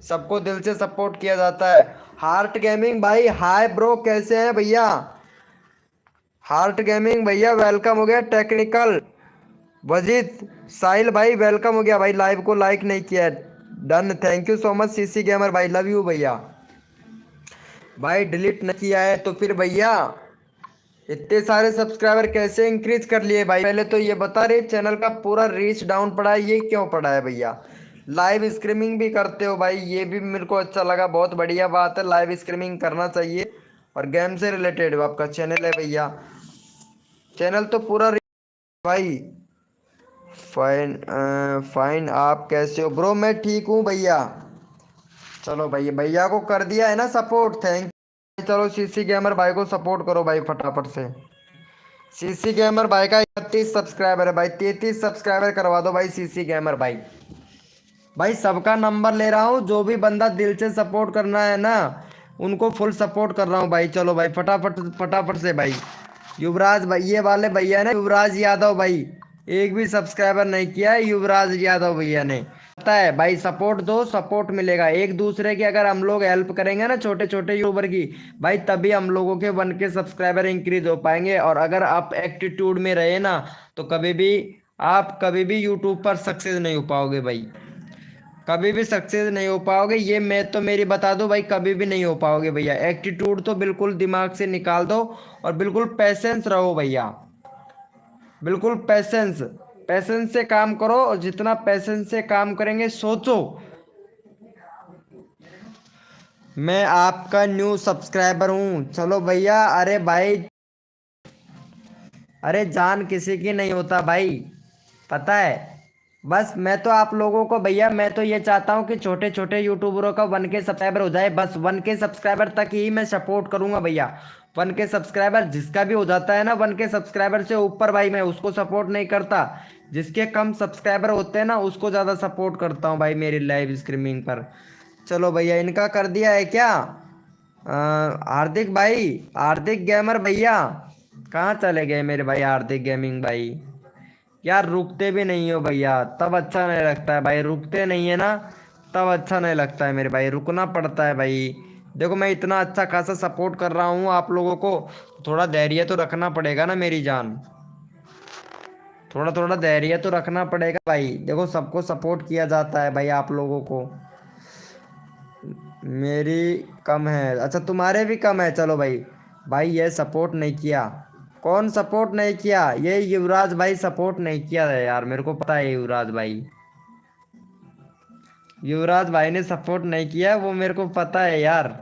सबको दिल से सपोर्ट किया जाता है। हार्ट गेमिंग भाई हाय ब्रो, कैसे हैं भैया। हार्ट गेमिंग भैया वेलकम हो गया। टेक्निकल वजीद साहिल भाई वेलकम हो गया भाई। लाइव को लाइक नहीं किया है, done, thank you so much CC gamer भाई, लव यू भैया। भाई डिलीट नहीं किया है तो फिर भैया इतने सारे सब्सक्राइबर कैसे इंक्रीज कर लिए भाई? पहले तो ये बता रहे, चैनल का पूरा रीच डाउन पड़ा है, ये क्यों पड़ा है भैया? लाइव स्ट्रीमिंग भी करते हो भाई, ये भी मेरे को अच्छा लगा, बहुत बढ़िया बात है, लाइव स्ट्रीमिंग करना चाहिए। और गेम से रिलेटेड आपका चैनल है भैया, चैनल तो पूरा भाई। फाइन फाइन, आप कैसे हो ब्रो? मैं ठीक हूँ भैया। चलो भैया, भैया को कर दिया है ना सपोर्ट, थैंक। चलो सीसी गेमर भाई को सपोर्ट करो भाई फटाफट से। सीसी गेमर भाई का 31 सब्सक्राइबर है भाई, 33 सब्सक्राइबर करवा दो भाई सीसी गेमर भाई। भाई सबका नंबर ले रहा हूँ, जो भी बंदा दिल से सपोर्ट करना है ना, उनको फुल सपोर्ट कर रहा हूँ भाई। चलो भाई फटाफट फटाफट से भाई। युवराज भाई, ये वाले भैया ने, युवराज यादव भाई, एक भी सब्सक्राइबर नहीं किया है युवराज यादव भैया ने। पता है भाई, सपोर्ट दो, सपोर्ट मिलेगा एक दूसरे की। अगर हम लोग हेल्प करेंगे ना छोटे छोटे यूट्यूबर की भाई, तभी हम लोगों के 1K सब्सक्राइबर इंक्रीज हो पाएंगे। और अगर आप एटीट्यूड में रहे ना, तो कभी भी आप कभी भी यूट्यूब पर सक्सेस नहीं हो पाओगे भाई, कभी भी सक्सेस नहीं हो पाओगे। ये मैं तो मेरी बता दो भाई, कभी भी नहीं हो पाओगे भैया। एटीट्यूड तो बिल्कुल दिमाग से निकाल दो, और बिल्कुल पैसेंस रहो भैया, बिल्कुल पैसेंस। पैसेंस से काम करो, और जितना पैसेंस से काम करेंगे, सोचो। मैं आपका न्यू सब्सक्राइबर हूँ। चलो भैया, अरे भाई, अरे जान किसी की नहीं होता भाई, पता है। बस मैं तो आप लोगों को भैया, मैं तो ये चाहता हूँ कि छोटे छोटे यूट्यूबरों का 1K सब्सक्राइबर हो जाए, बस 1K सब्सक्राइबर तक ही मैं सपोर्ट करूंगा भैया। 1K सब्सक्राइबर जिसका भी हो जाता है ना, 1K सब्सक्राइबर से ऊपर भाई, मैं उसको सपोर्ट नहीं करता। जिसके कम सब्सक्राइबर होते हैं ना, उसको ज़्यादा सपोर्ट करता हूँ भाई मेरी लाइव स्ट्रीमिंग पर। चलो भैया, इनका कर दिया है क्या? हार्दिक भाई, हार्दिक गेमर भैया, कहाँ चले गए मेरे भाई हार्दिक गेमिंग भाई? यार रुकते भी नहीं हो भैया, तब अच्छा नहीं लगता है भाई, रुकते नहीं है ना, तब अच्छा नहीं लगता है मेरे भाई, रुकना पड़ता है भाई। देखो मैं इतना अच्छा खासा सपोर्ट कर रहा हूँ आप लोगों को, थोड़ा धैर्य तो रखना पड़ेगा ना मेरी जान, थोड़ा थोड़ा धैर्य तो रखना पड़ेगा भाई। देखो सबको सपोर्ट किया जाता है भाई, आप लोगों को। मेरी कम है, अच्छा तुम्हारे भी कम है। चलो भाई, भाई ये सपोर्ट नहीं किया, कौन सपोर्ट नहीं किया? ये युवराज भाई सपोर्ट नहीं किया है यार, मेरे को पता है युवराज भाई, युवराज भाई ने सपोर्ट नहीं किया है, वो मेरे को पता है यार।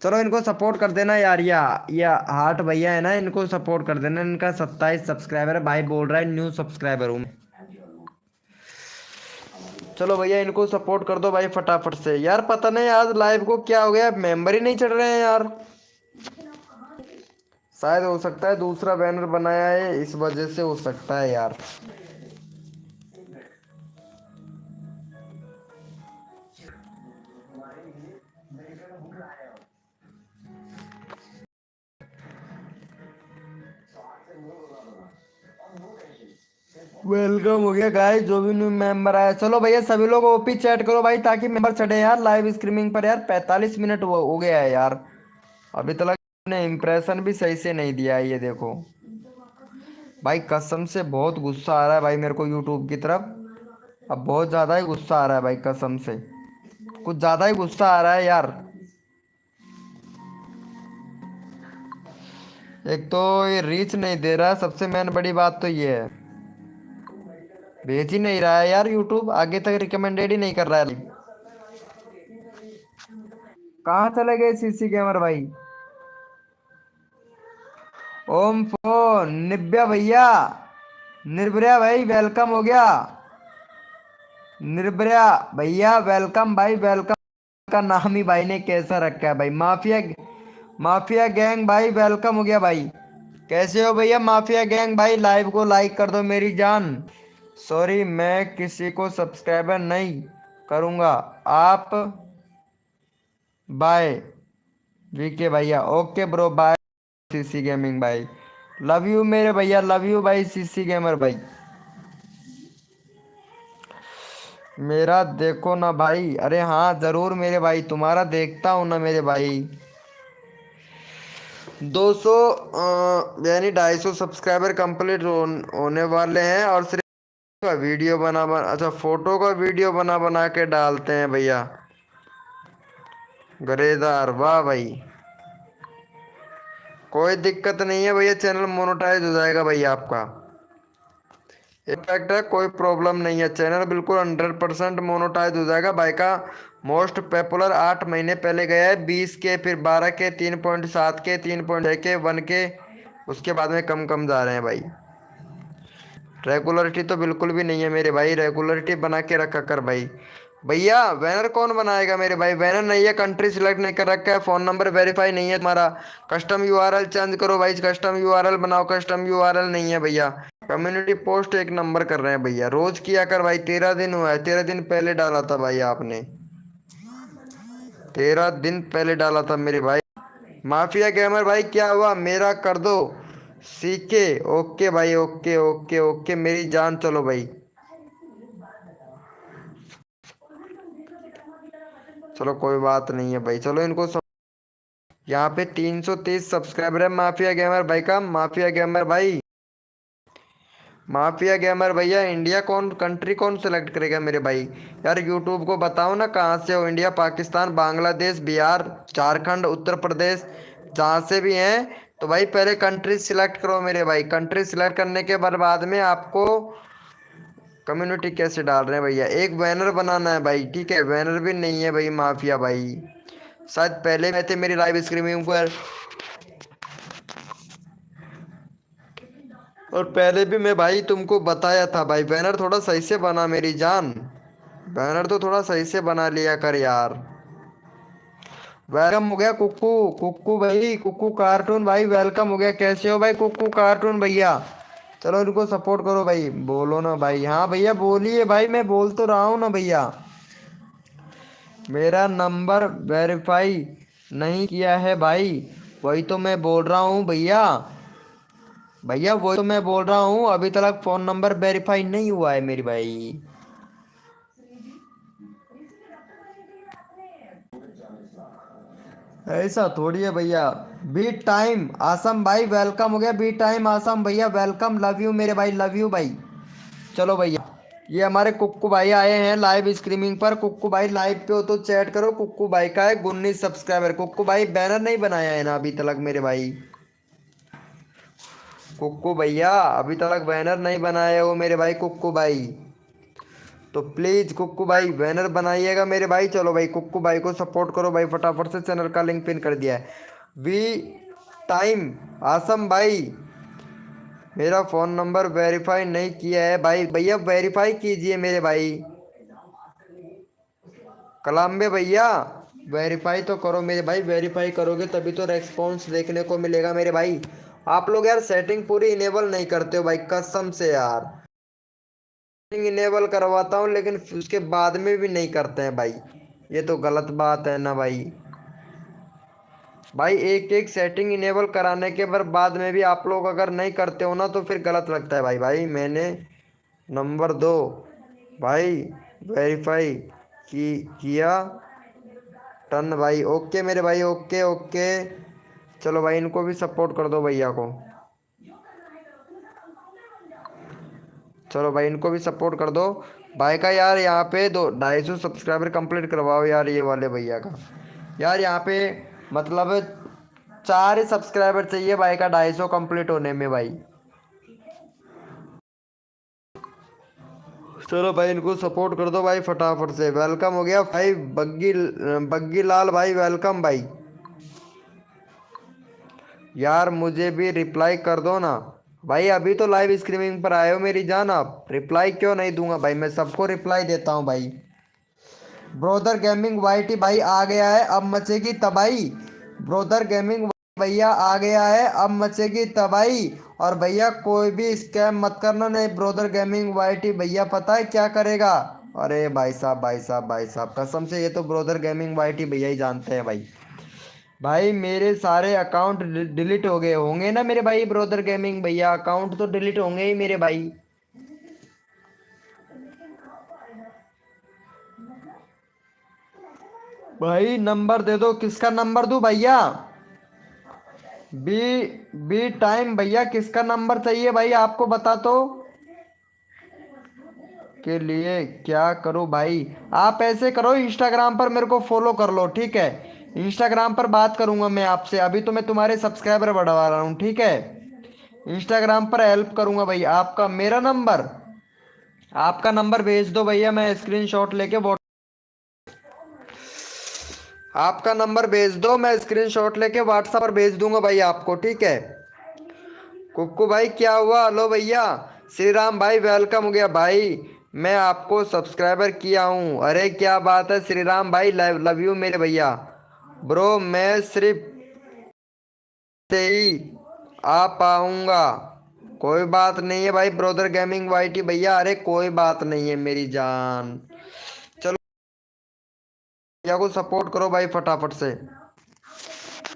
चलो इनको सपोर्ट कर देना यार, या हार्ट भैया है ना, इनको सपोर्ट कर देना। इनका 27 सब्सक्राइबर है भाई, बोल रहा है न्यू सब्सक्राइबर हूँ। चलो भैया, इनको सपोर्ट कर दो भाई फटाफट से। यार पता नहीं आज लाइव को क्या हो गया, मेंबर ही नहीं चढ़ रहे हैं यार। शायद हो सकता है दूसरा बैनर बनाया है, इस वजह से हो सकता है यार। वेलकम हो गया गाइस, जो भी न्यू मेंबर आया। चलो भैया सभी लोग ओपी चैट करो भाई, ताकि मेंबर चढ़े यार लाइव स्ट्रीमिंग पर। यार 45 मिनट हो गया है यार, अभी तक ने इम्प्रेशन भी सही से नहीं दिया है, ये देखो भाई। कसम से बहुत गुस्सा आ रहा है भाई मेरे को यूट्यूब की तरफ, अब बहुत ज़्यादा ही गुस्सा आ रहा है भाई, कसम से कुछ ज़्यादा ही गुस्सा आ रहा है यार। एक तो ये रीच नहीं दे रहा है, सबसे मेन बड़ी बात तो ये है, भेज ही नहीं रहा है यार यूट्यूब, आगे तक रिकमेंडेड ही नहीं कर रहा है। कहाँ चले गए सीसी गेमर भाई? ओम फोन निव्या भैया, निर्भया भाई वेलकम हो गया। निर्भया भैया वेलकम भाई, वेलकम। का नाम ही भाई ने कैसा रखा है भाई, माफिया, माफिया गैंग भाई, वेलकम हो गया भाई। कैसे हो भैया माफिया गैंग भाई? लाइव को लाइक कर दो मेरी जान। सॉरी, मैं किसी को सब्सक्राइबर नहीं करूंगा, आप बाय। वीके भैया, okay bro, bye. CC gaming भाई, लव यू मेरे भैया, लव यू भाई सीसी गेमर भाई। मेरा देखो ना भाई, अरे हाँ जरूर मेरे भाई, तुम्हारा देखता हूँ ना मेरे भाई। 200 यानी 250 सब्सक्राइबर कंप्लीट होने वाले हैं, और सिर्फ का वीडियो अच्छा फोटो का वीडियो बना बना के डालते हैं भैया। गरेदार, वाह भाई। कोई दिक्कत नहीं है भैया, चैनल मोनेटाइज हो जाएगा भैया आपका। इम्पैक्ट है, कोई प्रॉब्लम नहीं है, चैनल बिल्कुल 100% मोनेटाइज हो जाएगा भाई का। मोस्ट पॉपुलर 8 महीने पहले गया है 20 के, फिर 12 के, 3.7 के, 3.6 के, 1 के। उसके बाद में कम कम जा रहे हैं भाई। रेगुलरिटी तो बिल्कुल भी नहीं है मेरे भाई, रेगुलरिटी बना के रखा कर भाई। भैया बैनर कौन बनाएगा मेरे भाई? बैनर नहीं है, कंट्री सिलेक्ट नहीं कर रखा है, फोन नंबर वेरीफाई नहीं है तुम्हारा। कस्टम यूआरएल चेंज करो भाई, कस्टम यूआरएल बनाओ, कस्टम यूआरएल नहीं है भैया। कम्युनिटी पोस्ट एक नंबर कर रहे हैं भैया, रोज किया कर भाई। 13 दिन हुआ है, 13 दिन पहले डाला था भाई आपने, 13 दिन पहले डाला था मेरे भाई। माफिया गेमर भाई क्या हुआ, मेरा कर दो सीखे। ओके भाई, ओके ओके ओके मेरी जान, चलो भाई। चलो कोई बात नहीं है भाई, चलो इनको यहाँ पे 330 सब्सक्राइबर है माफिया गेमर भाई का। माफिया गेमर भाई, माफिया गेमर भैया, इंडिया कौन कंट्री कौन सेलेक्ट करेगा मेरे भाई? यार यूट्यूब को बताओ ना कहाँ से हो, इंडिया, पाकिस्तान, बांग्लादेश, बिहार, झारखंड, उत्तर प्रदेश, जहाँ से भी हैं। तो भाई पहले कंट्री सिलेक्ट करो मेरे भाई। कंट्री सिलेक्ट करने के बाद में आपको कम्युनिटी कैसे डाल रहे हैं भैया, एक बैनर बनाना है भाई, ठीक है? बैनर भी नहीं है भाई माफिया भाई। शायद पहले में थे मेरी लाइव स्ट्रीमिंग पर, और पहले भी मैं भाई तुमको बताया था भाई, बैनर थोड़ा सही से बना मेरी जान। बैनर तो थोड़ा सही से बना लिया कर यार। वेलकम हो गया कुक्कू, कुक्कू भाई, कुक्कू कार्टून भाई वेलकम हो गया। कैसे हो भाई कुक्कू कार्टून भैया? चलो इनको सपोर्ट करो भाई, बोलो ना भाई। हाँ भैया बोलिए भाई, मैं बोल तो रहा हूँ ना भैया। मेरा नंबर वेरीफाई नहीं किया है भाई, वही तो मैं बोल रहा हूँ भैया। भैया वही तो मैं बोल रहा हूँ, अभी तक फोन नंबर वेरीफाई नहीं हुआ है मेरी भाई। ऐसा थोड़ी है भैया। बी टाइम आसम भाई वेलकम हो गया। बी टाइम आसम भैया वेलकम, लव यू मेरे भाई, लव यू भाई। चलो भैया, ये हमारे कुक्कू भाई आए हैं लाइव स्ट्रीमिंग पर। कुक्कू भाई लाइव पे हो तो चैट करो। कुक्कू भाई का है 19 सब्सक्राइबर। कुक्कू भाई बैनर नहीं बनाया है ना अभी तक मेरे भाई? कुक्कू भैया अभी तक बैनर नहीं बनाए हो मेरे भाई कुक्कू भाई, तो प्लीज कुक्कू भाई बैनर बनाइएगा मेरे भाई। चलो भाई कुक्कू भाई को सपोर्ट करो भाई, फटाफट से चैनल का लिंक पिन कर दिया है। वी टाइम आसम भाई, मेरा फ़ोन नंबर वेरीफाई नहीं किया है भाई। भैया वेरीफाई कीजिए मेरे भाई। कलाम्बे भैया वेरीफाई तो करो मेरे भाई, वेरीफाई करोगे तभी तो रेस्पॉन्स देखने को मिलेगा मेरे भाई। आप लोग यार सेटिंग पूरी इनेबल नहीं करते हो भाई, कसम से यार। सेटिंग इनेबल करवाता हूँ लेकिन उसके बाद में भी नहीं करते हैं भाई, ये तो गलत बात है ना भाई। भाई एक एक सेटिंग इनेबल कराने के बाद में भी आप लोग अगर नहीं करते हो ना तो फिर गलत लगता है भाई। भाई मैंने नंबर दो भाई, वेरीफाई किया टन भाई। ओके मेरे भाई, ओके ओके। चलो भाई इनको भी सपोर्ट कर दो भैया को। चलो भाई इनको भी सपोर्ट कर दो भाई का। यार यहाँ पे 250 सब्सक्राइबर कंप्लीट करवाओ यार ये वाले भैया का। यार यहाँ पे मतलब 4 ही सब्सक्राइबर चाहिए भाई का 250 कंप्लीट होने में भाई। चलो भाई इनको सपोर्ट कर दो भाई फटाफट से। वेलकम हो गया भाई बग्गी, बग्गी लाल भाई वेलकम भाई। यार मुझे भी रिप्लाई कर दो ना भाई, अभी तो लाइव स्ट्रीमिंग पर आए हो मेरी जान, आप रिप्लाई क्यों नहीं दूंगा भाई, मैं सबको रिप्लाई देता हूँ भाई। ब्रोदर गेमिंग वाईटी भाई आ गया है, अब मचेगी तबाही। ब्रोदर गेमिंग भैया आ गया है, अब मचेगी तबाही। और भैया कोई भी स्कैम मत करना, नहीं ब्रोदर गेमिंग वाईटी भैया पता है क्या करेगा? अरे भाई साहब भाई साहब भाई साहब, कसम से ये तो ब्रोदर गेमिंग वाईटी भैया ही जानते हैं भाई। भाई मेरे सारे अकाउंट डिलीट हो गए होंगे ना मेरे भाई, ब्रोदर गेमिंग भैया अकाउंट तो डिलीट होंगे ही मेरे भाई। भाई नंबर दे दो, किसका नंबर दूं भैया? बी बी टाइम भैया किसका नंबर चाहिए भाई आपको बता तो। के लिए क्या करूं भाई? आप ऐसे करो, इंस्टाग्राम पर मेरे को फॉलो कर लो, ठीक है? इंस्टाग्राम पर बात करूंगा मैं आपसे। अभी तो मैं तुम्हारे सब्सक्राइबर बढ़वा रहा हूँ, ठीक है? इंस्टाग्राम पर हेल्प करूंगा भाई। आपका नंबर भेज दो भैया, मैं स्क्रीनशॉट लेके आपका नंबर भेज दो, मैं स्क्रीनशॉट लेके व्हाट्सएप पर भेज दूंगा भाई आपको, ठीक है? कुक्कू भाई क्या हुआ? हेलो भैया। श्री राम भाई वेलकम हो गया भाई। मैं आपको सब्सक्राइबर किया हूँ। अरे क्या बात है श्री राम भाई, लव यू मेरे भैया। ब्रो मैं सिर्फ से ही आ पाऊंगा। कोई बात नहीं है भाई ब्रोदर गेमिंग वाईटी भैया, अरे कोई बात नहीं है मेरी जान। चलो भैया को सपोर्ट करो भाई फटाफट से।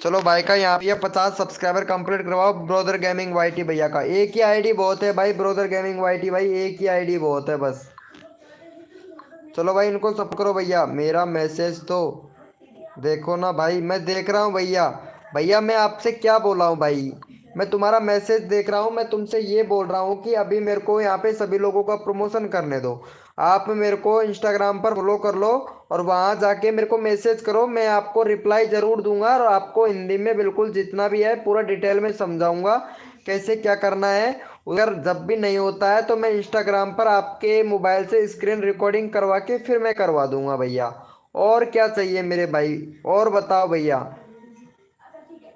चलो भाई का यहाँ पे 50 सब्सक्राइबर कंप्लीट करवाओ ब्रोदर गेमिंग वाईटी भैया का। एक ही आईडी बहुत है भाई, ब्रोदर गेमिंग वाईटी भाई, एक ही आईडी बहुत है बस। चलो भाई इनको सब करो भैया। मेरा मैसेज तो देखो ना भाई, मैं देख रहा हूँ भैया। भैया मैं आपसे क्या बोला हूँ भाई? मैं तुम्हारा मैसेज देख रहा हूँ। मैं तुमसे ये बोल रहा हूँ कि अभी मेरे को यहाँ पे सभी लोगों का प्रमोशन करने दो। आप मेरे को इंस्टाग्राम पर फॉलो कर लो और वहाँ जाके मेरे को मैसेज करो। मैं आपको रिप्लाई ज़रूर दूंगा और आपको हिंदी में बिल्कुल जितना भी है पूरा डिटेल में समझाऊंगा कैसे क्या करना है। अगर जब भी नहीं होता है तो मैं इंस्टाग्राम पर आपके मोबाइल से स्क्रीन रिकॉर्डिंग करवा के फिर मैं करवा दूंगा भैया। और क्या चाहिए मेरे भाई? और बताओ भैया।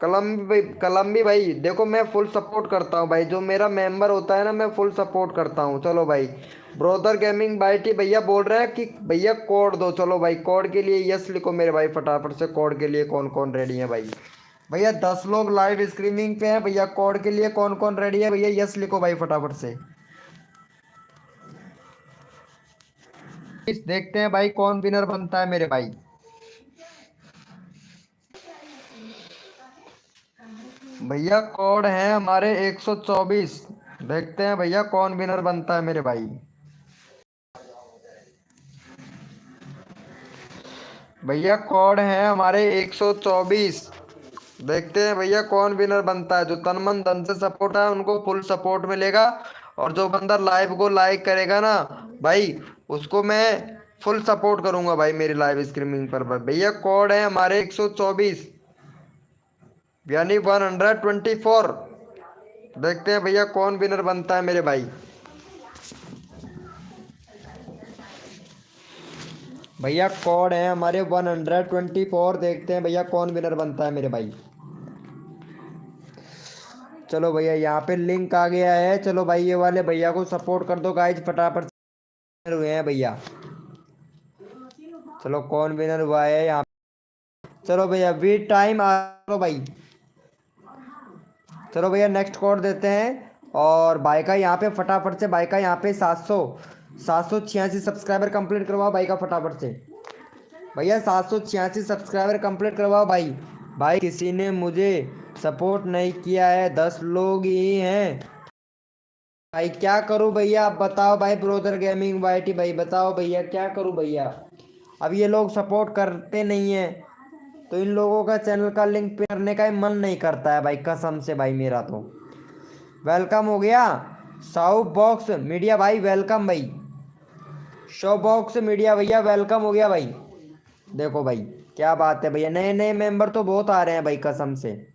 कलम्बी भाई देखो, मैं फुल सपोर्ट करता हूँ भाई। जो मेरा मेंबर होता है ना, मैं फुल सपोर्ट करता हूँ। चलो भाई ब्रोदर गेमिंग बाईटी भैया बोल रहे हैं कि भैया कोड दो। चलो भाई कोड के लिए यस लिखो मेरे भाई फटाफट से। कोड के लिए कौन कौन रेडी है भाई? भैया 10 लोग लाइव स्ट्रीमिंग पे हैं भैया। कोड के लिए कौन कौन रेडी है भैया? यस लिखो भाई फटाफट से। देखते हैं भाई कौन विनर बनता है मेरे भाई। भैया कोड है हमारे 124। देखते हैं भैया कौन विनर बनता है मेरे भाई। भैया कोड है हमारे 124। देखते हैं भैया कौन विनर बनता है। जो तन मन धन से सपोर्ट है उनको फुल सपोर्ट मिलेगा। और जो बंदा लाइव को लाइक करेगा ना भाई, उसको मैं फुल सपोर्ट करूंगा भाई मेरी लाइव स्ट्रीमिंग पर। भैया कोड है हमारे 124 यानी 124। देखते हैं भैया कौन विनर बनता है मेरे भाई। भैया कोड है हमारे 124। देखते हैं भैया कौन विनर बनता है मेरे भाई। चलो भैया यहाँ पे लिंक आ गया है। चलो भाई ये वाले भैया को सपोर्ट कर दो गाइज फटाफट से। हुए हैं भैया। चलो कौन विनर हुआ है यहाँ? चलो भैया वी टाइम आ। चलो भाई, चलो भैया नेक्स्ट कोड देते हैं। और भाई का यहाँ पे फटाफट से, भाई का यहाँ पे 786 सब्सक्राइबर कंप्लीट करवाओ भाई का फटाफट से। भैया 786 सब्सक्राइबर कंप्लीट करवाओ भाई। भाई किसी ने मुझे सपोर्ट नहीं किया है, 10 लोग ही हैं भाई। क्या करूं भैया आप बताओ भाई? ब्रोदर गेमिंग वाईटी भाई बताओ भैया क्या करूं भैया? अब ये लोग सपोर्ट करते नहीं है तो इन लोगों का चैनल का लिंक पे करने का ही मन नहीं करता है भाई, कसम से भाई मेरा तो। वेलकम हो गया साउ बॉक्स मीडिया भाई, वेलकम भाई। शो बॉक्स मीडिया भैया वेलकम हो गया भाई। देखो भाई क्या बात है भैया, नए नए मेंबर तो बहुत आ रहे हैं भाई, कसम से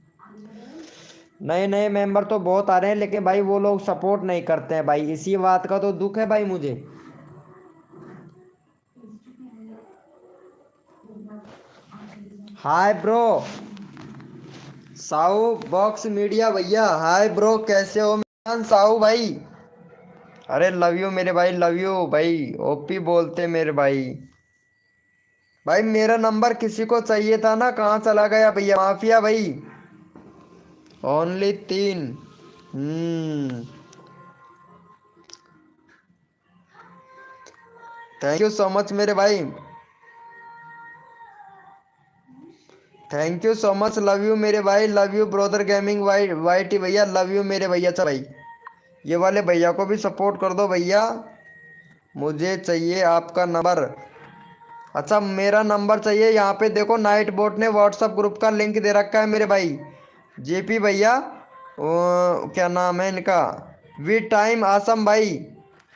नए नए मेंबर तो बहुत आ रहे हैं। लेकिन भाई वो लोग सपोर्ट नहीं करते हैं भाई, इसी बात का तो दुख है भाई मुझे। हाय ब्रो साऊ बॉक्स मीडिया भैया, हाय ब्रो कैसे हो साऊ भाई? अरे लव यू मेरे भाई, लव यू भाई। ओपी बोलते मेरे भाई। भाई मेरा नंबर किसी को चाहिए था ना, कहाँ चला गया भैया? माफिया भाई only 3। Thank you so much मेरे भाई, thank you so much. Love you मेरे भाई, love you brother gaming YT भैया, लव यू मेरे भैया। चल भाई ये वाले भैया को भी सपोर्ट कर दो भैया। मुझे चाहिए आपका नंबर। अच्छा मेरा नंबर चाहिए। यहाँ पे देखो नाइट बोट ने व्हाट्सअप ग्रुप का लिंक दे रखा है मेरे भाई। जेपी भैया क्या नाम है इनका? वी टाइम आसम भाई।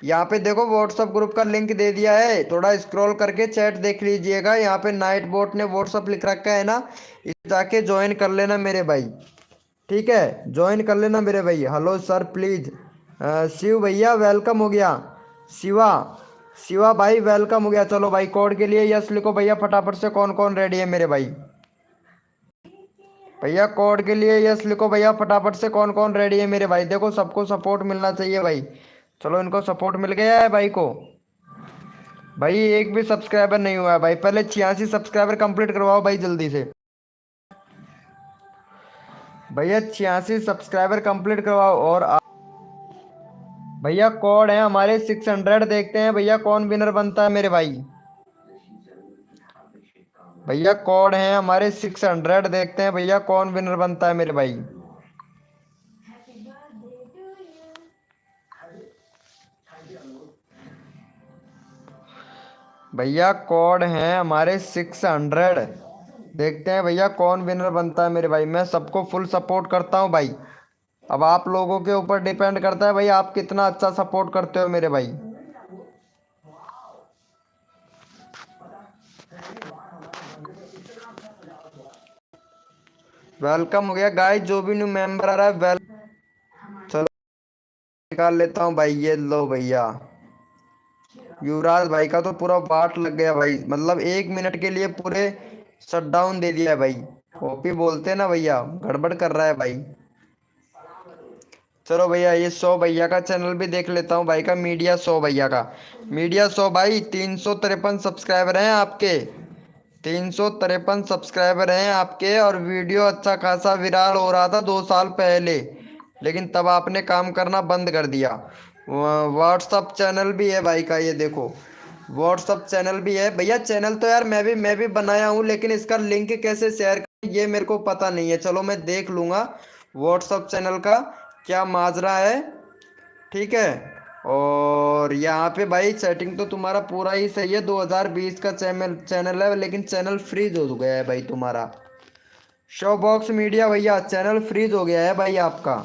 यहाँ पे देखो व्हाट्सअप ग्रुप का लिंक दे दिया है, थोड़ा स्क्रॉल करके चैट देख लीजिएगा। यहाँ पे नाइट बोट ने व्हाट्सअप लिख रखा है ना, इसे जाके ज्वाइन कर लेना मेरे भाई। ठीक है, ज्वाइन कर लेना मेरे भाई। Hello sir please. शिव भैया वेलकम हो गया। शिवा, शिवा भाई वेलकम हो गया। चलो भाई कोड के लिए यस लिखो भैया फटाफट से। कौन कौन रेडी है मेरे भाई? भैया कोड के लिए यस लिखो भैया फटाफट से। कौन कौन रेडी है मेरे भाई? देखो सबको सपोर्ट मिलना चाहिए भाई। चलो इनको सपोर्ट मिल गया है भाई को। भाई एक भी सब्सक्राइबर नहीं हुआ है भाई, पहले 86 सब्सक्राइबर कंप्लीट करवाओ भाई जल्दी से। भैया 86 सब्सक्राइबर कंप्लीट करवाओ। और भैया कोड है हमारे 600। देखते हैं भैया कौन विनर बनता है मेरे भाई। भैया कोड है हमारे 600। देखते हैं भैया कौन विनर बनता है मेरे भाई। भैया कोड है हमारे 600। देखते हैं भैया कौन विनर बनता है मेरे भाई। मैं सबको फुल सपोर्ट करता हूँ भाई। अब आप लोगों के ऊपर डिपेंड करता है भाई, आप कितना अच्छा सपोर्ट करते हो मेरे भाई। वेलकम हो गया गाइस, जो भी न्यू मेंबर आ रहा है वेल। चलो निकाल लेता हूँ भाई। ये लो भैया, युवराज भाई का तो पूरा बाट लग गया भाई। मतलब 1 मिनट के लिए पूरे शट डाउन दे दिया है भाई। ओपी बोलते हैं ना भैया, गड़बड़ कर रहा है भाई। चलो भैया ये 100 भैया का चैनल भी देख लेता हूँ भाई का। मीडिया 100 भैया का। मीडिया 100 भाई 353 सब्सक्राइबर हैं आपके। 353 सब्सक्राइबर हैं आपके। और वीडियो अच्छा खासा वायरल हो रहा था 2 साल पहले, लेकिन तब आपने काम करना बंद कर दिया। व्हाट्सअप चैनल भी है भाई का, ये देखो व्हाट्सअप चैनल भी है भैया। चैनल तो यार मैं भी बनाया हूँ, लेकिन इसका लिंक कैसे शेयर करें ये मेरे को पता नहीं है। चलो मैं देख लूँगा व्हाट्सअप चैनल का क्या माजरा है। ठीक है। और यहाँ पे भाई सेटिंग तो तुम्हारा पूरा ही सही है। 2020 का चैनल चैनल है, लेकिन चैनल फ्रीज हो गया है भाई तुम्हारा। शो बॉक्स मीडिया भैया चैनल फ्रीज हो गया है भाई आपका।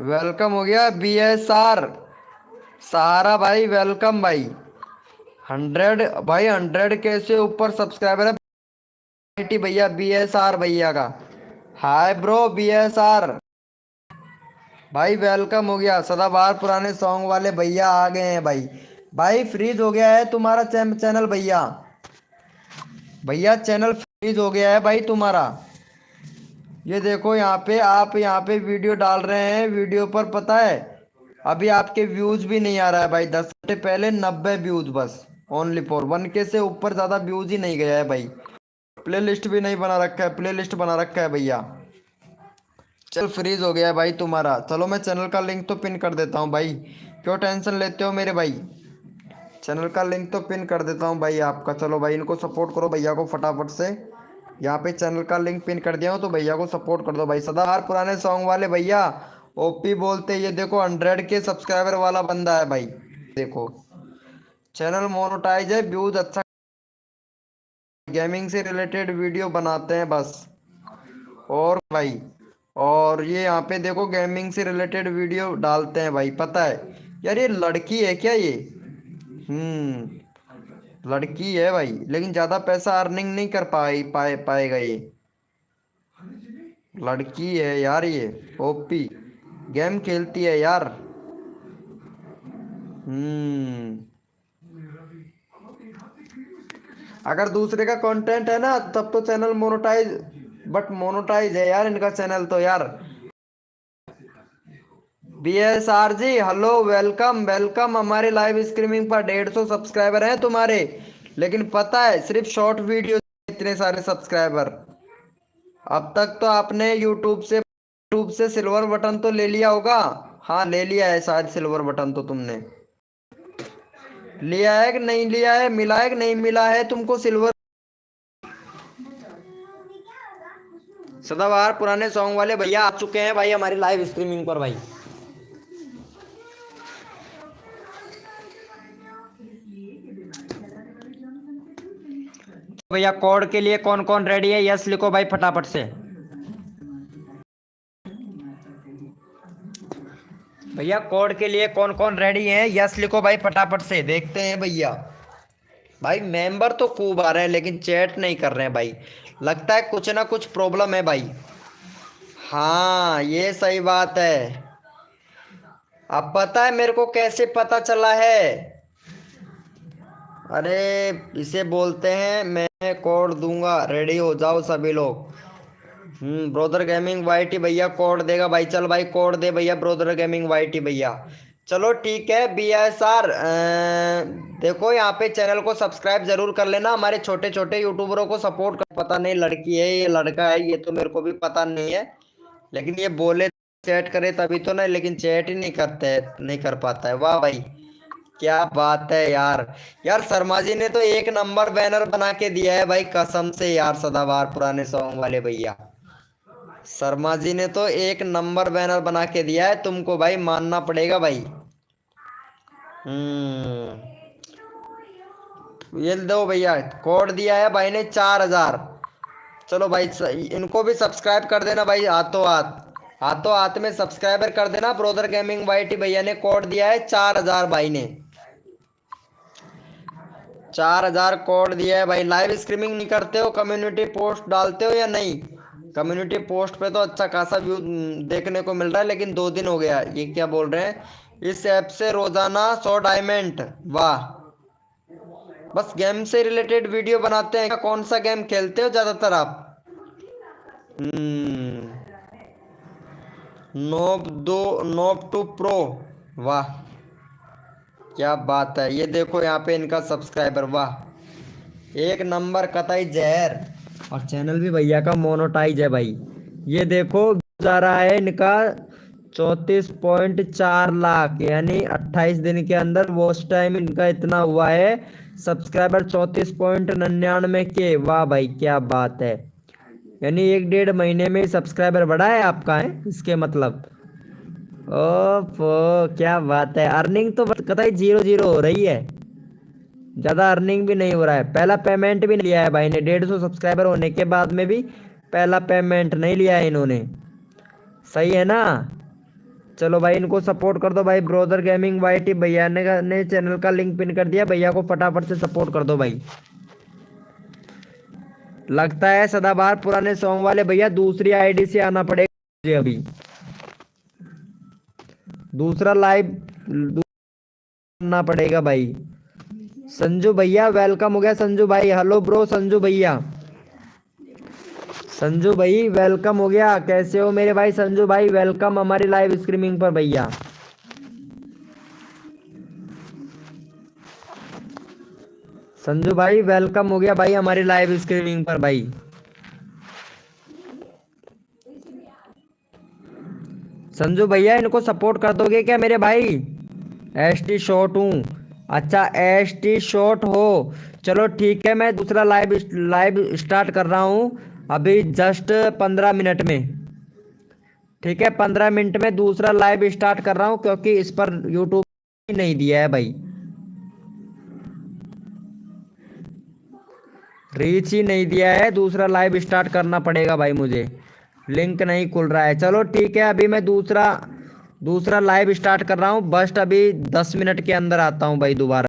वेलकम हो गया BSR सहारा भाई, वेलकम भाई। 100 भाई, 100 के से ऊपर सब्सक्राइबर है भैया BSR भैया का। हाय ब्रो BSR भाई, वेलकम हो गया। सदाबहार पुराने सॉन्ग वाले भैया आ गए हैं भाई। भाई फ्रीज हो गया है तुम्हारा चैनल भैया। भैया चैनल फ्रीज हो गया है भाई तुम्हारा। ये देखो यहाँ पे आप यहाँ पे वीडियो डाल रहे हैं, वीडियो पर पता है अभी आपके व्यूज भी नहीं आ रहा है भाई। 10 घंटे पहले 90 व्यूज बस। ओनली फॉर 1K से ऊपर ज्यादा व्यूज ही नहीं गया है भाई। प्ले लिस्ट भी नहीं बना रखा है, प्ले लिस्ट बना रखा है भैया। चल फ्रीज हो गया है भाई तुम्हारा। चलो मैं चैनल का लिंक तो पिन कर देता हूँ भाई, क्यों टेंशन लेते हो मेरे भाई। चैनल का लिंक तो पिन कर देता हूँ भाई आपका। चलो भाई इनको सपोर्ट करो भैया को फटाफट से। यहाँ पे चैनल का लिंक पिन कर दिया हूँ, तो भैया को सपोर्ट कर दो भाई। सदाबहार पुराने सॉन्ग वाले भैया ओपी बोलते। ये देखो 100 के सब्सक्राइबर वाला बंदा है भाई। देखो चैनल मोनेटाइज है, व्यूज अच्छा, गेमिंग से रिलेटेड वीडियो बनाते हैं बस। और भाई और ये यहाँ पे देखो गेमिंग से रिलेटेड वीडियो डालते हैं भाई। पता है यार ये लड़की है क्या ये? लड़की है भाई, लेकिन ज्यादा पैसा अर्निंग नहीं कर पाएगा ये। लड़की है यार ये। ओपी गेम खेलती है यार। हम्म अगर दूसरे का कंटेंट है ना तब तो चैनल मोनेटाइज, बट मोनेटाइज है यार इनका चैनल तो यार। BSR जी हेलो, वेलकम वेलकम हमारे लाइव स्ट्रीमिंग पर। 150 सब्सक्राइबर हैं तुम्हारे, लेकिन पता है सिर्फ शॉर्ट वीडियो इतने सारे सब्सक्राइबर। अब तक तो आपने यूट्यूब से सिल्वर बटन तो ले लिया होगा। हाँ ले लिया है शायद सिल्वर बटन तो तुमने लिया है कि नहीं लिया है, मिला है कि नहीं मिला है तुमको सिल्वर। सदाबहार पुराने सॉन्ग वाले भैया आ चुके हैं भाई हमारी लाइव स्ट्रीमिंग पर भाई। भैया कोड के लिए कौन कौन रेडी है यस लिखो भाई फटाफट से। भैया कोड के लिए कौन कौन रेडी है? यस लिखो भाई फटाफट से, देखते हैं भैया। भाई मेंबर तो खूब आ रहे हैं लेकिन चैट नहीं कर रहे हैं भाई, लगता है कुछ ना कुछ प्रॉब्लम है भाई। हाँ ये सही बात है। अब पता है मेरे को कैसे पता चला है? अरे इसे बोलते हैं, मैं कोड दूंगा, रेडी हो जाओ सभी लोग। ब्रोदर गेमिंग वाईटी भैया कोड देगा भाई, चल भाई कोड दे भैया ब्रोदर गेमिंग वाईटी भैया। चलो ठीक है BSR, देखो यहाँ पे चैनल को सब्सक्राइब जरूर कर लेना, हमारे छोटे छोटे यूट्यूबरों को सपोर्ट कर। पता नहीं लड़की है ये लड़का है, ये तो मेरे को भी पता नहीं है, लेकिन ये बोले चैट करे तभी तो नहीं, लेकिन चैट ही नहीं करते, नहीं कर पाता है। वाह भाई क्या बात है यार। यार शर्मा जी ने तो एक नंबर बैनर बना के दिया है भाई, कसम से यार, सदाबहार पुराने सॉन्ग वाले भैया। शर्मा जी ने तो एक नंबर बैनर बना के दिया है, तुमको भाई मानना पड़ेगा भाई। ये दो भैया, कोड दिया है भाई ने 4000। चलो भाई इनको भी सब्सक्राइब कर देना भाई, हाथों हाथ, हाथों हाथ में सब्सक्राइबर कर देना। ब्रोदर गेमिंग वाईटी भैया ने कोड दिया है 4000 भाई ने, 4000 कोड दिया है भाई। लाइव स्ट्रीमिंग नहीं करते हो, कम्युनिटी पोस्ट डालते हो या नहीं? कम्युनिटी पोस्ट पे तो अच्छा खासा व्यू देखने को मिल रहा है, लेकिन 2 दिन हो गया। ये क्या बोल रहे हैं? इस ऐप से रोजाना 100 डायमंड। वाह, बस गेम से रिलेटेड वीडियो बनाते हैं क्या? कौन सा गेम खेलते हो ज्यादातर आप? नोब टू प्रो, वाह क्या बात है। ये देखो यहाँ पे इनका सब्सक्राइबर, वाह एक नंबर कतई जहर। और चैनल भी भैया का मोनोटाइज है भाई। ये देखो जा रहा है इनका 34.4 लाख, यानी 28 दिन के अंदर वॉच टाइम इनका इतना हुआ है। सब्सक्राइबर 34.99 के। वाह भाई क्या बात है, यानी 1-1.5 महीने में सब्सक्राइबर बढ़ा है आपका, है इसके मतलब। ओफ क्या बात है। अर्निंग तो कतई 0-0 हो रही है, ज़्यादा अर्निंग भी नहीं हो रहा है। पहला पेमेंट भी नहीं लिया है भाई ने, 150 सब्सक्राइबर होने के बाद में भी पहला पेमेंट नहीं लिया है इन्होंने, सही है ना? चलो भाई इनको सपोर्ट कर दो भाई। ब्रोदर गेमिंग वाईटी भैया ने चैनल का लिंक पिन कर दिया, भैया को फटाफट से सपोर्ट कर दो भाई। लगता है सदाबहार पुराने सॉन्ग वाले भैया दूसरी आईडी से आना पड़ेगा मुझे अभी, दूसरा लाइव करना पड़ेगा भाई। संजू भैया वेलकम हो गया। संजू भाई हेलो ब्रो, संजू भैया, संजू भाई वेलकम हो गया। कैसे हो मेरे भाई? संजू भाई वेलकम हमारी लाइव स्ट्रीमिंग पर भैया। संजू भाई वेलकम हो गया भाई हमारी लाइव स्ट्रीमिंग पर भाई। संजू भैया इनको सपोर्ट कर दोगे क्या मेरे भाई? ST शॉट हूँ, अच्छा ST शॉट हो, चलो ठीक है। मैं दूसरा लाइव स्टार्ट कर रहा हूँ अभी जस्ट 15 मिनट में, ठीक है 15 मिनट में दूसरा लाइव स्टार्ट कर रहा हूँ, क्योंकि इस पर यूट्यूब नहीं दिया है भाई, रीच ही नहीं दिया है। दूसरा लाइव स्टार्ट करना पड़ेगा भाई मुझे, लिंक नहीं खुल रहा है। चलो ठीक है अभी मैं दूसरा लाइव स्टार्ट कर रहा हूँ, बस अभी 10 मिनट के अंदर आता हूँ भाई दोबारा।